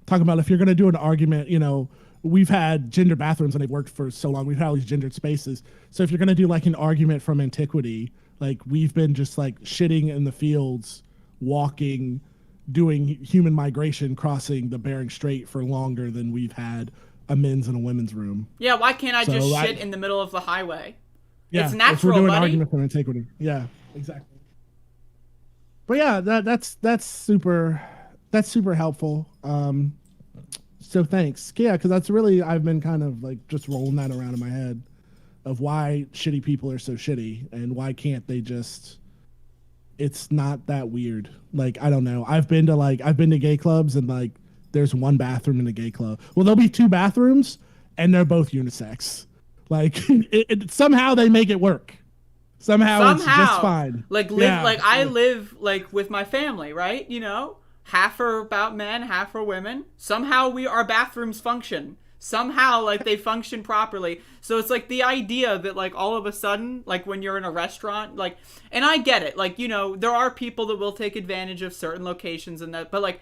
talk about, if you're going to do an argument, you know, we've had gender bathrooms and they've worked for so long. We've had all these gendered spaces. So if you're going to do like an argument from antiquity, like we've been just like shitting in the fields, walking, doing human migration, crossing the Bering Strait for longer than we've had a men's and a women's room. Yeah, why can't I just shit in the middle of the highway? Yeah, it's natural, if we're doing buddy. An argument from antiquity. Yeah, exactly. But yeah, that's super helpful. So thanks. Yeah, because that's really, I've been kind of like just rolling that around in my head of why shitty people are so shitty and why can't they just, it's not that weird. Like, I don't know. I've been to gay clubs and like there's one bathroom in a gay club. Well, there'll be two bathrooms and they're both unisex. Like somehow they make it work. Somehow it's just fine. Like I live like with my family, right? You know? Half are about men, half are women. Somehow our bathrooms function. Somehow, like, they function properly. So it's like the idea that, like, all of a sudden, like, when you're in a restaurant, like, and I get it. Like, you know, there are people that will take advantage of certain locations and that. But, like,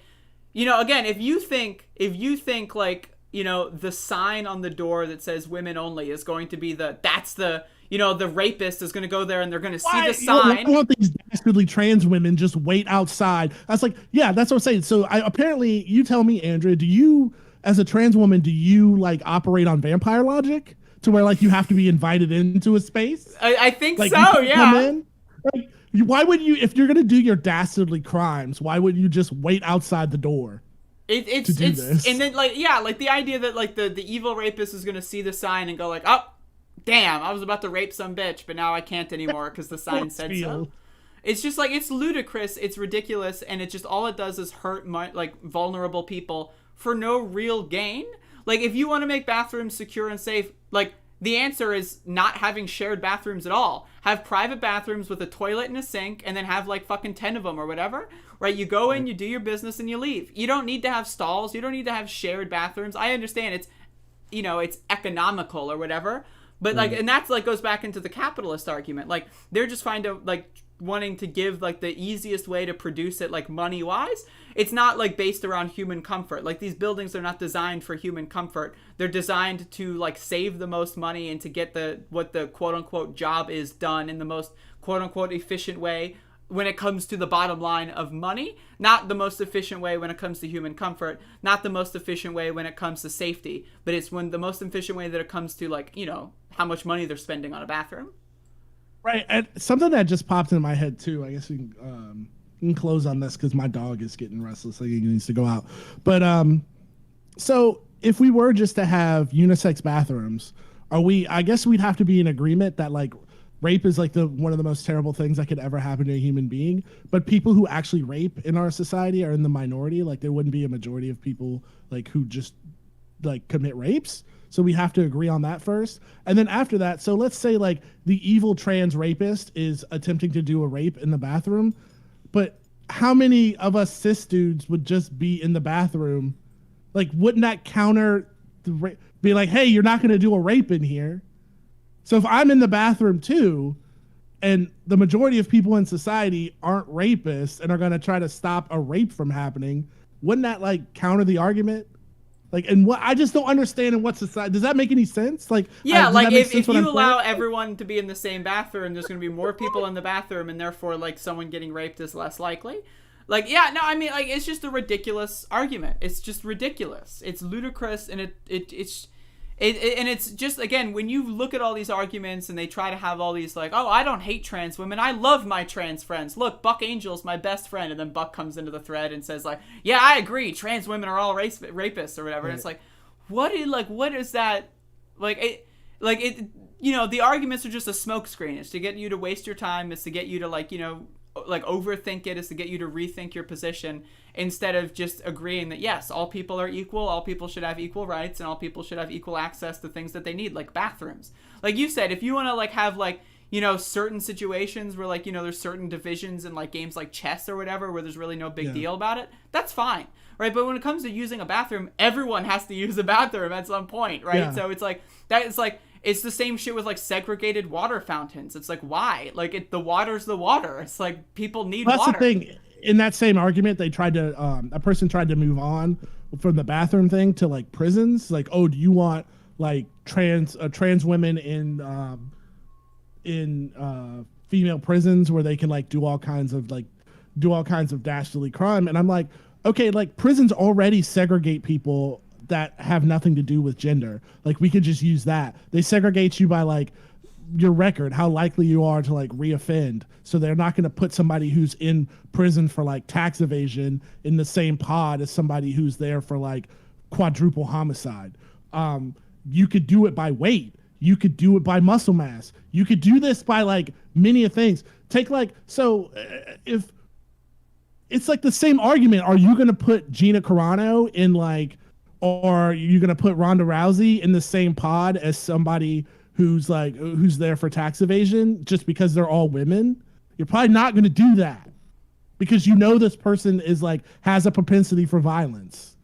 you know, again, if you think, like, you know, the sign on the door that says women only is going to be that's the, you know, the rapist is going to go there and they're going to see the sign. I want these dastardly trans women just wait outside. I was like, yeah, that's what I'm saying. So apparently, you tell me, Andrea, do you, as a trans woman, do you like operate on vampire logic to where like you have to be invited into a space? I think like, so, yeah. Come in? Like, why would you, if you're going to do your dastardly crimes, why would you just wait outside the door? It's and then like, yeah, like the idea that like the evil rapist is going to see the sign and go like, oh, damn, I was about to rape some bitch, but now I can't anymore because the sign said so. It's just like, it's ludicrous, it's ridiculous, and it just, all it does is hurt like vulnerable people for no real gain. Like, if you want to make bathrooms secure and safe, like, the answer is not having shared bathrooms at all. Have private bathrooms with a toilet and a sink, and then have like fucking 10 of them or whatever, right? You go in, you do your business, and you leave. You don't need to have stalls. You don't need to have shared bathrooms. I understand it's, you know, it's economical or whatever, but like, and that's like goes back into the capitalist argument. Like, they're just wanting to give like the easiest way to produce it, like money wise. It's not like based around human comfort. Like, these buildings are not designed for human comfort. They're designed to like save the most money and to get what the quote unquote job is done in the most quote unquote efficient way when it comes to the bottom line of money, not the most efficient way when it comes to human comfort, not the most efficient way when it comes to safety, but it's the most efficient way that it comes to, like, you know, how much money they're spending on a bathroom. Right. And something that just popped in my head too, I guess we can close on this because my dog is getting restless. Like, he needs to go out. But so if we were just to have unisex bathrooms, I guess we'd have to be in agreement that like rape is like one of the most terrible things that could ever happen to a human being. But people who actually rape in our society are in the minority. Like, there wouldn't be a majority of people like who just like commit rapes. So we have to agree on that first. And then after that, so let's say like the evil trans rapist is attempting to do a rape in the bathroom, but how many of us cis dudes would just be in the bathroom? Like, wouldn't that counter the be like, hey, you're not going to do a rape in here? So if I'm in the bathroom too, and the majority of people in society aren't rapists and are going to try to stop a rape from happening, wouldn't that like counter the argument? Like, and what I just don't understand in what society, does that make any sense? Like, yeah, like if you allow everyone to be in the same bathroom, there's going to be more people in the bathroom, and therefore like someone getting raped is less likely. Like, yeah, no, I mean, like, it's just a ridiculous argument. It's just ridiculous. It's ludicrous, and it's just, again, when you look at all these arguments and they try to have all these like, oh, I don't hate trans women, I love my trans friends. Look, Buck Angel's my best friend, and then Buck comes into the thread and says like, yeah, I agree, trans women are all rapists or whatever. Right. And it's like, what is that? You know, the arguments are just a smokescreen. It's to get you to waste your time. It's to get you to like, you know, like overthink it. Is to get you to rethink your position instead of just agreeing that yes, all people are equal, all people should have equal rights, and all people should have equal access to things that they need, like bathrooms. Like you said, if you want to like have like, you know, certain situations where like, you know, there's certain divisions in like games like chess or whatever where there's really no big deal about it, that's fine, right? But when it comes to using a bathroom, everyone has to use a bathroom at some point, right? Yeah. So it's like that. It's like, it's the same shit with like segregated water fountains. It's like, why? Like, the water's the water. It's like, people need water. That's the thing. In that same argument, they tried to a person tried to move on from the bathroom thing to like prisons. Like, oh, do you want like trans women in female prisons where they can like do all kinds of dastardly crime? And I'm like, okay, like prisons already segregate people that have nothing to do with gender. Like, we could just use that. They segregate you by like your record, how likely you are to like reoffend. So they're not going to put somebody who's in prison for like tax evasion in the same pod as somebody who's there for like quadruple homicide. You could do it by weight. You could do it by muscle mass. You could do this by like many things. Take like, so if it's like the same argument, are you going to put Gina Carano in like, or are you going to put Ronda Rousey in the same pod as somebody who's there for tax evasion just because they're all women? You're probably not going to do that because you know this person is like has a propensity for violence.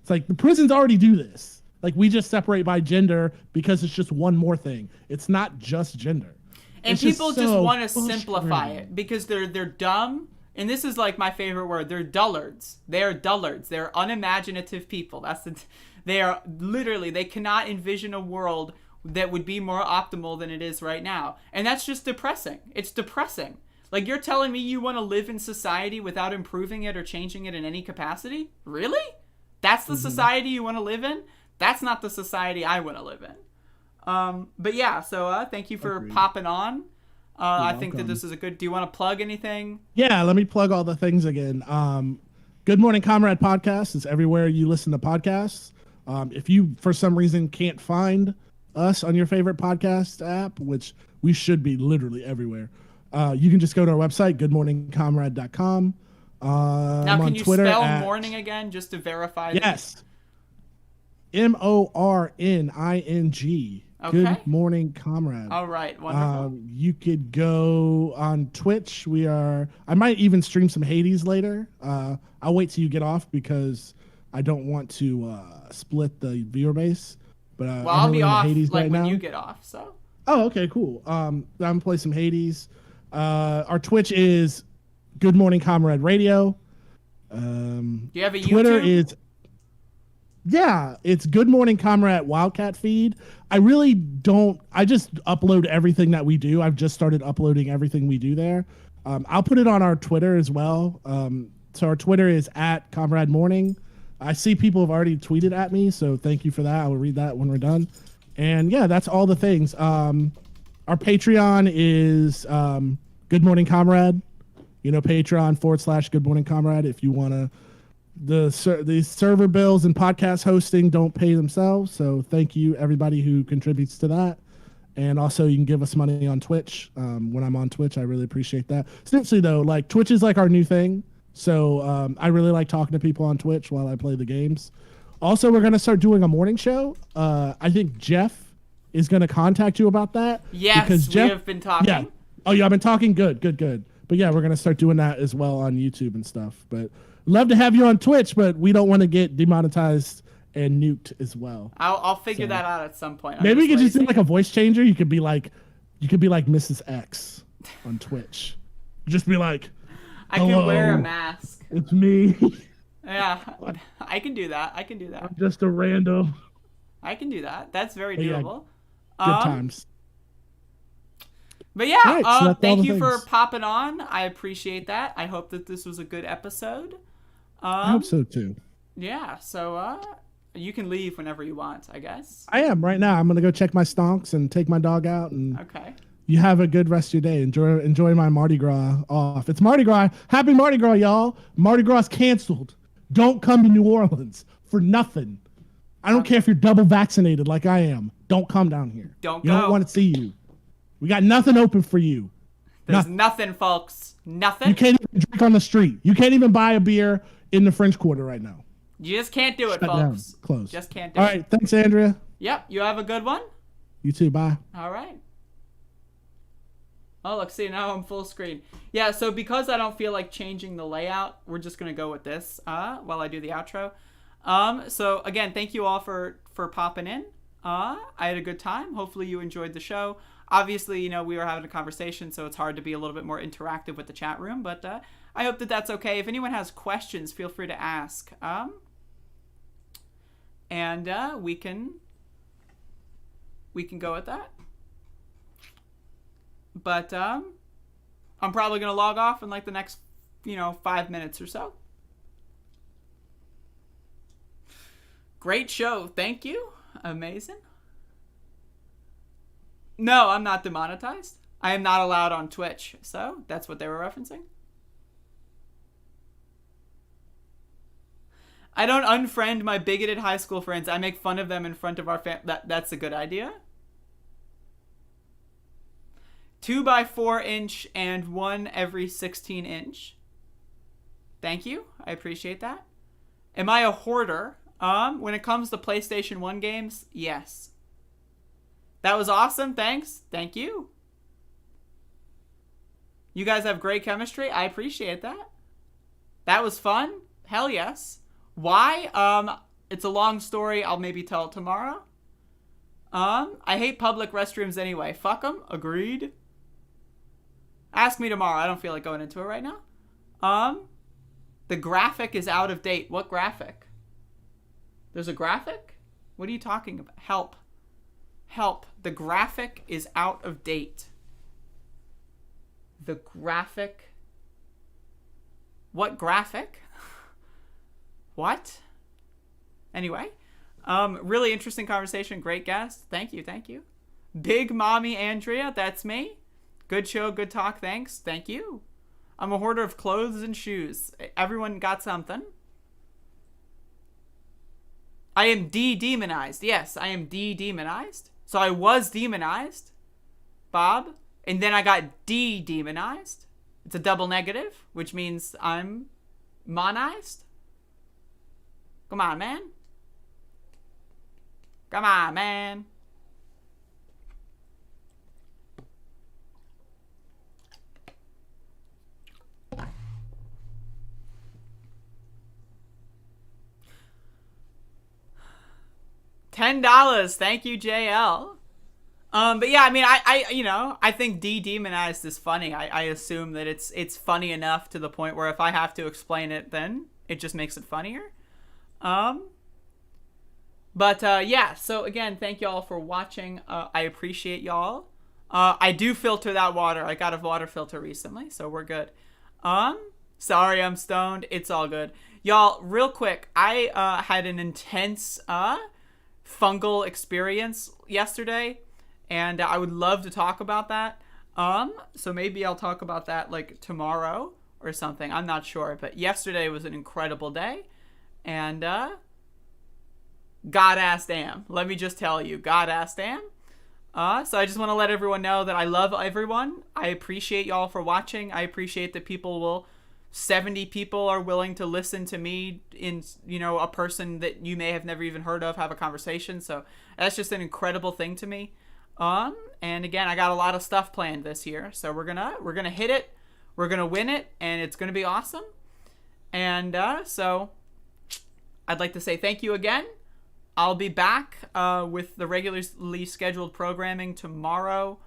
It's like the prisons already do this. Like, we just separate by gender because it's just one more thing. It's not just gender. And it's people just want to simplify it because they're dumb. And this is like my favorite word. They're dullards. They're dullards. They're unimaginative people. They are literally, they cannot envision a world that would be more optimal than it is right now. And that's just depressing. It's depressing. Like, you're telling me you want to live in society without improving it or changing it in any capacity? Really? That's the society you want to live in? That's not the society I want to live in. But yeah, so thank you for popping on. I think that this is a good... Do you want to plug anything? Yeah, let me plug all the things again. Good Morning Comrade podcast is everywhere you listen to podcasts. If you, for some reason, can't find us on your favorite podcast app, which we should be literally everywhere, you can just go to our website, goodmorningcomrade.com. Now, can you Twitter spell morning again just to verify? Yes. MORNING. Okay. Good Morning Comrade. All right, wonderful. You could go on Twitch. I might even stream some Hades later. I'll wait till you get off because I don't want to split the viewer base. But well, I'll be off Hades like right when now. you get off. So. Oh, okay, cool. I'm gonna play some Hades. Our Twitch is Good Morning Comrade Radio. Do you have a Twitter YouTube? It's Good Morning Comrade Wildcat feed. I just upload everything that we do. I've just started uploading everything we do there. I'll put it on our Twitter as well. So our Twitter is @ComradeMorning. I see people have already tweeted at me, so thank you for that. I will read that when we're done. And yeah, that's all the things. Our Patreon is Good Morning Comrade. Patreon /Good Morning Comrade if you want to. The server bills and podcast hosting don't pay themselves, so thank you everybody who contributes to that. And also you can give us money on Twitch. When I'm on Twitch, I really appreciate that. Seriously though, like Twitch is like our new thing, so I really like talking to people on Twitch while I play the games. Also, we're gonna start doing a morning show. I think Jeff is gonna contact you about that. Yes, because we have been talking. Yeah. Oh yeah, I've been talking. Good. But yeah, we're gonna start doing that as well on YouTube and stuff. But love to have you on Twitch, but we don't want to get demonetized and nuked as well. I'll figure that out at some point. Maybe we could just do like a voice changer. You could be like Mrs. X on Twitch. Just be like, I can wear a mask. It's me. Yeah, I can do that. I'm just a random. I can do that. That's very Yeah, doable. good times. But yeah, Right, so that's all thank the you for things. popping on. I appreciate that. I hope that this was a good episode. I hope so too. Yeah, so you can leave whenever you want, I guess. I am right now. I'm gonna go check my stonks and take my dog out. And okay. You have a good rest of your day. Enjoy my Mardi Gras off. It's Mardi Gras. Happy Mardi Gras, y'all. Mardi Gras is canceled. Don't come to New Orleans for nothing. I don't care if you're double vaccinated like I am. Don't come down here. Don't You go. don't want to see you. We got nothing open for you. There's nothing, folks. Nothing. You can't even drink on the street. You can't even buy a beer in the French Quarter right now. You just can't do it, Shut down. folks. Close. Just can't do All it. right. Thanks, Andrea. Yep. You have a good one. You too. Bye. All right. Oh, look, see, now I'm full screen. Yeah, so because I don't feel like changing the layout, we're just going to go with this while I do the outro. So, again, thank you all for popping in. I had a good time. Hopefully you enjoyed the show. Obviously, we were having a conversation, so it's hard to be a little bit more interactive with the chat room, but I hope that that's okay. If anyone has questions, feel free to ask. And we can go with that. But I'm probably going to log off in like the next, 5 minutes or so. Great show. Thank you. Amazing. No, I'm not demonetized. I am not allowed on Twitch. So that's what they were referencing. I don't unfriend my bigoted high school friends. I make fun of them in front of our that's a good idea. 2x4 inch and 1 every 16 inch. Thank you. I appreciate that. Am I a hoarder? When it comes to PlayStation 1 games, yes. That was awesome. Thanks. Thank you. You guys have great chemistry. I appreciate that. That was fun. Hell yes. Why? It's a long story. I'll maybe tell it tomorrow. I hate public restrooms anyway. Fuck them. Agreed. Ask me tomorrow. I don't feel like going into it right now. The graphic is out of date. What graphic? There's a graphic? What are you talking about? Help. Help. The graphic is out of date. The graphic. What graphic? What? Anyway. Really interesting conversation. Great guest. Thank you. Thank you. Big Mommy Andrea. That's me. Good show. Good talk. Thanks. Thank you. I'm a hoarder of clothes and shoes. Everyone got something. I am de-demonized. Yes, I am de-demonized. So I was demonized, Bob, and then I got de-demonized. It's a double negative, which means I'm monized. Come on, man. Come on, man. $10. Thank you, JL. But yeah, I mean, I think de-demonized is funny. I assume that it's funny enough to the point where if I have to explain it, then it just makes it funnier. But yeah, so again, thank y'all for watching. I appreciate y'all. I do filter that water. I got a water filter recently, so we're good. Sorry I'm stoned. It's all good. Y'all, real quick, I had an intense fungal experience yesterday, and I would love to talk about that. So maybe I'll talk about that like tomorrow or something. I'm not sure, but yesterday was an incredible day, and God-ass damn. Let me just tell you, God-ass damn. So I just want to let everyone know that I love everyone. I appreciate y'all for watching. I appreciate that 70 people are willing to listen to me in, a person that you may have never even heard of have a conversation. So that's just an incredible thing to me. And again, I got a lot of stuff planned this year. So we're gonna hit it. We're gonna win it, and it's gonna be awesome. And so I'd like to say thank you again. I'll be back with the regularly scheduled programming tomorrow.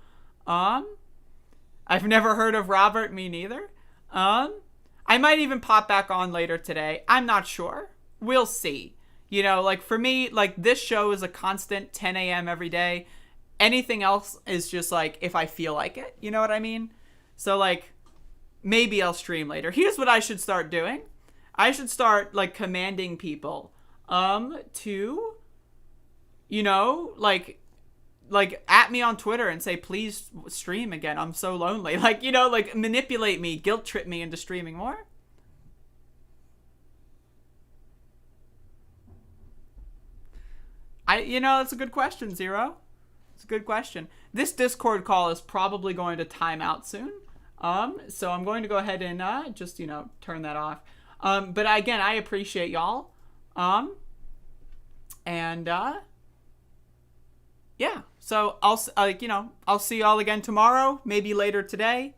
I've never heard of Robert, me neither. I might even pop back on later today. I'm not sure. We'll see. Like for me, like this show is a constant 10 a.m. every day. Anything else is just like if I feel like it. You know what I mean? So like maybe I'll stream later. Here's what I should start doing. I should start like commanding people to like at me on Twitter and say, please stream again. I'm so lonely. Like, like manipulate me, guilt trip me into streaming more. That's a good question, Zero. It's a good question. This Discord call is probably going to time out soon. So I'm going to go ahead and just, turn that off. But again, I appreciate y'all. Yeah, so I'll see y'all again tomorrow, maybe later today,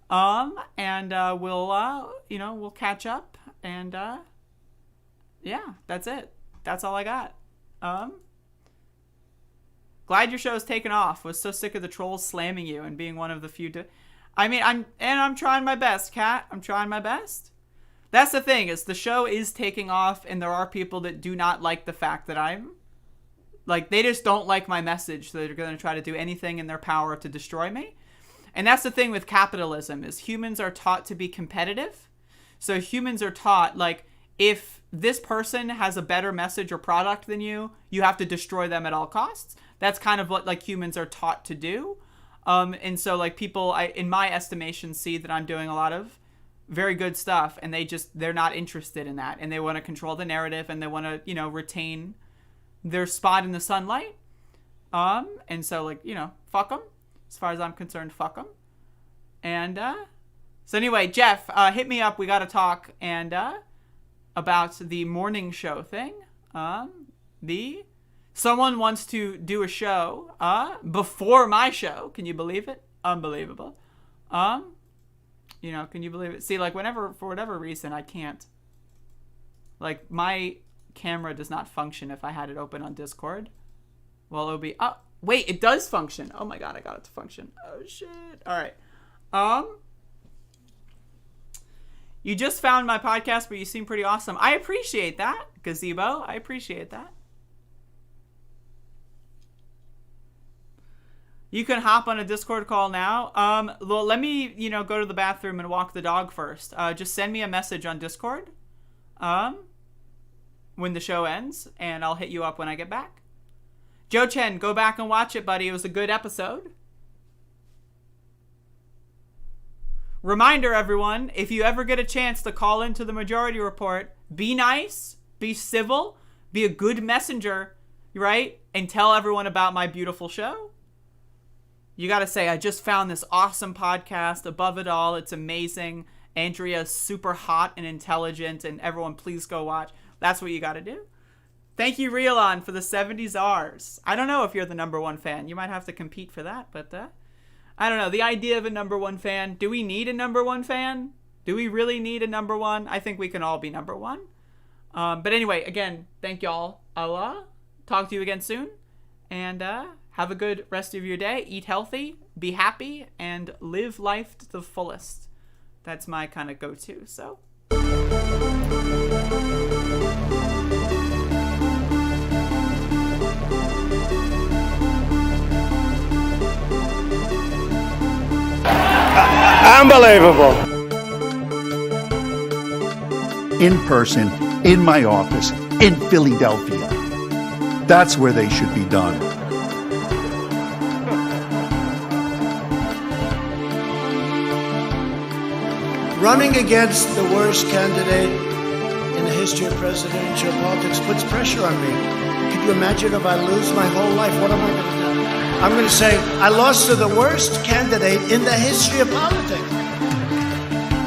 and we'll catch up, and yeah, that's it. That's all I got. Glad your show's taken off. Was so sick of the trolls slamming you and being one of the few. I'm trying my best, Kat. I'm trying my best. That's the thing, is the show is taking off, and there are people that do not like the fact that they just don't like my message. So they're going to try to do anything in their power to destroy me. And that's the thing with capitalism, is humans are taught to be competitive. So humans are taught, like, if this person has a better message or product than you, you have to destroy them at all costs. That's kind of what, like, humans are taught to do. And so, like, people, in my estimation, see that I'm doing a lot of very good stuff, and they're not interested in that. And they want to control the narrative, and they want to, retain their spot in the sunlight. And so, like, fuck them. As far as I'm concerned, fuck them. And so anyway, Jeff, hit me up. We got to talk and about the morning show thing. Someone wants to do a show before my show. Can you believe it? Unbelievable. Can you believe it? See, like, for whatever reason, I can't. Like, my camera does not function if I had it open on Discord. Well, it'll be... Oh, wait, it does function. Oh my god, I got it to function. Oh, shit. All right. You just found my podcast, but you seem pretty awesome. I appreciate that, Gazebo. I appreciate that. You can hop on a Discord call now. Well, let me, go to the bathroom and walk the dog first. Just send me a message on Discord when the show ends, and I'll hit you up when I get back. Joe Chen, go back and watch it, buddy. It was a good episode. Reminder, everyone, if you ever get a chance to call into the Majority Report, be nice, be civil, be a good messenger, right? and tell everyone about my beautiful show? You got to say, I just found this awesome podcast. Above it all, it's amazing. Andrea's super hot and intelligent, and everyone please go watch. That's what you got to do. Thank you, Rielon, for the 70s R's. I don't know if you're the number one fan. You might have to compete for that, but I don't know. The idea of a number one fan. Do we need a number one fan? Do we really need a number one? I think we can all be number one. But anyway, again, thank y'all. Allah. Talk to you again soon. And have a good rest of your day. Eat healthy, be happy, and live life to the fullest. That's my kind of go-to, so. Unbelievable. In person, in my office, in Philadelphia. That's where they should be done. Running against the worst candidate in the history of presidential politics puts pressure on me. Can you imagine if I lose my whole life? What am I going to do? I'm going to say, I lost to the worst candidate in the history of politics.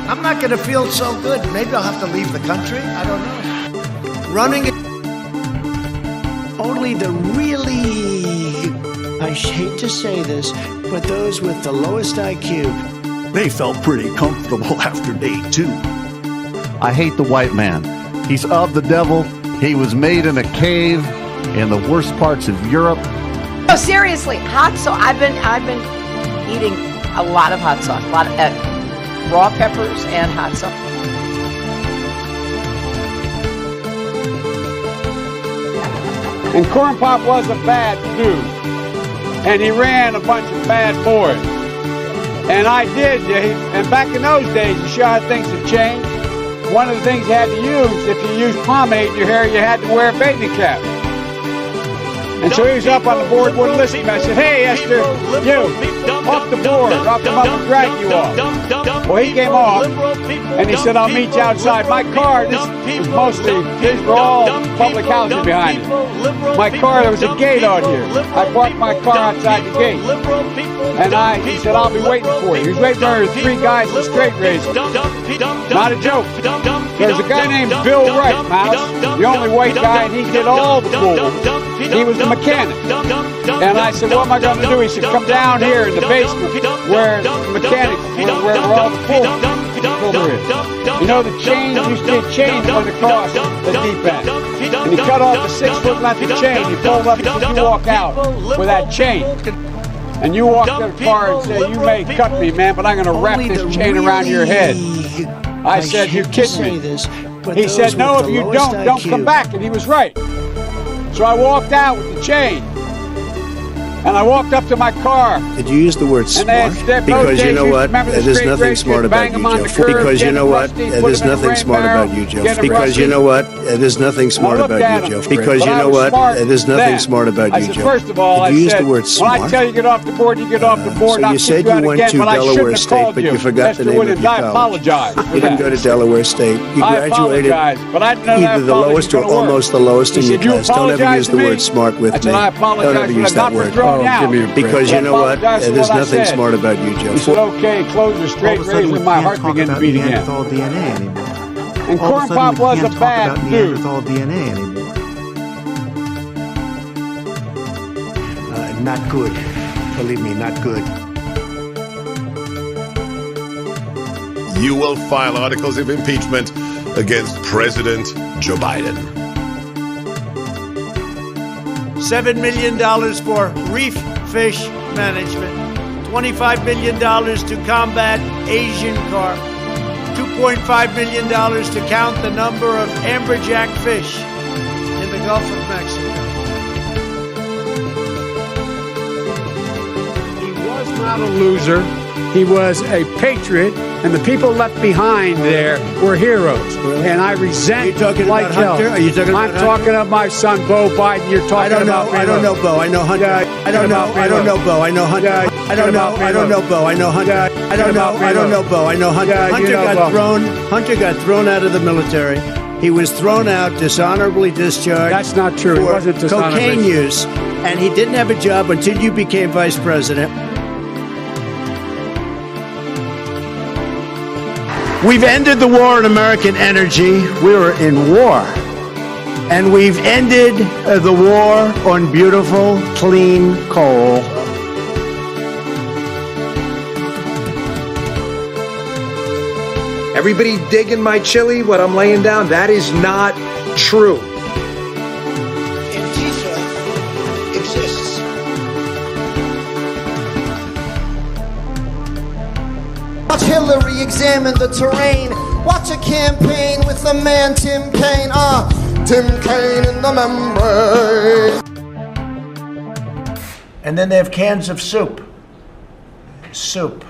I'm not going to feel so good. Maybe I'll have to leave the country. I don't know. Running. Only the really, I hate to say this, but those with the lowest IQ. They felt pretty comfortable after day 2. I hate the white man. He's of the devil. He was made in a cave in the worst parts of Europe. Oh, seriously, hot sauce. I've been eating a lot of hot sauce, a lot of raw peppers and hot sauce. And Corn Pop was a bad dude. And he ran a bunch of bad boys. And I did. And back in those days, you sure how things have changed. One of the things you had to use, if you used pomade in your hair, you had to wear a baby cap. And so he was up on the board, wouldn't listen to me. I said, hey, Esther, you, off the board, I'll come up and drag you off. Well, he came off, and he said, I'll meet you outside. My car, this was mostly, these were all public housing behind me. My car, there was a gate out here. I parked my car outside the gate. And he said, I'll be waiting for you. He was waiting for 3 guys in straight racing. Not a joke. There's a guy named Bill Wright, Mouse, the only white guy, and he did all the bull. He was the mechanic. And I said, what am I going to do? He said, come down here in the basement where the mechanics, where all the pull is. You know, the chain used to get changed when across the deep end. And he cut off the 6-foot length of chain. You pulled up, you walk out with that chain. And you walk to the car and say, you may cut me, man, but I'm going to wrap this chain around your head. I said, you kidding me? He said, no, if you don't come back. And he was right. So I walked out with the chain. And I walked up to my car. Did you use the word smart? Because you know what? There's nothing smart about you, Joe. Because you know what? There's nothing smart about you, Joe. Because you know what? There's nothing smart about you, Joe. Because you know what? There's nothing smart about you, Joe. First of all, did you use the word smart? When I tell you get off the board, you get off the board. So you said you went to Delaware State, but you forgot the name of your college. I apologize. You didn't go to Delaware State. You graduated either the lowest or almost the lowest in your class. Don't ever use the word smart with me. Don't ever use that word. Give me a break. Because you know what? There's nothing smart about you, Joe. He said, okay, close your straight razor, and my heart began to beat again. DNA anymore. And Corn Pop was a bad dude. DNA anymore. Not good. Believe me, not good. You will file articles of impeachment against President Joe Biden. $7 million for reef fish management, $25 million to combat Asian carp, $2.5 million to count the number of amberjack fish in the Gulf of Mexico. He was not a loser. He was a patriot, and the people left behind there were heroes. And I resent like hell. I'm talking about my son, Bo Biden. You're talking about I don't know Bo. I know Hunter. I don't know Bo. I know Hunter. I don't know Bo. I know Hunter. I don't know Bo. I know Hunter. Hunter got thrown out of the military. He was thrown out, dishonorably discharged. That's not true. He wasn't dishonorably. Cocaine use. and he didn't have a job until you became vice president. We've ended the war on American energy. We were in war. And we've ended the war on beautiful, clean coal. Everybody digging my chili, what I'm laying down, that is not true. Antifa exists. Watch Hillary examine the terrain. Watch a campaign with the man Tim Kaine. Tim Kaine in the membrane. And then they have cans of soup. Soup.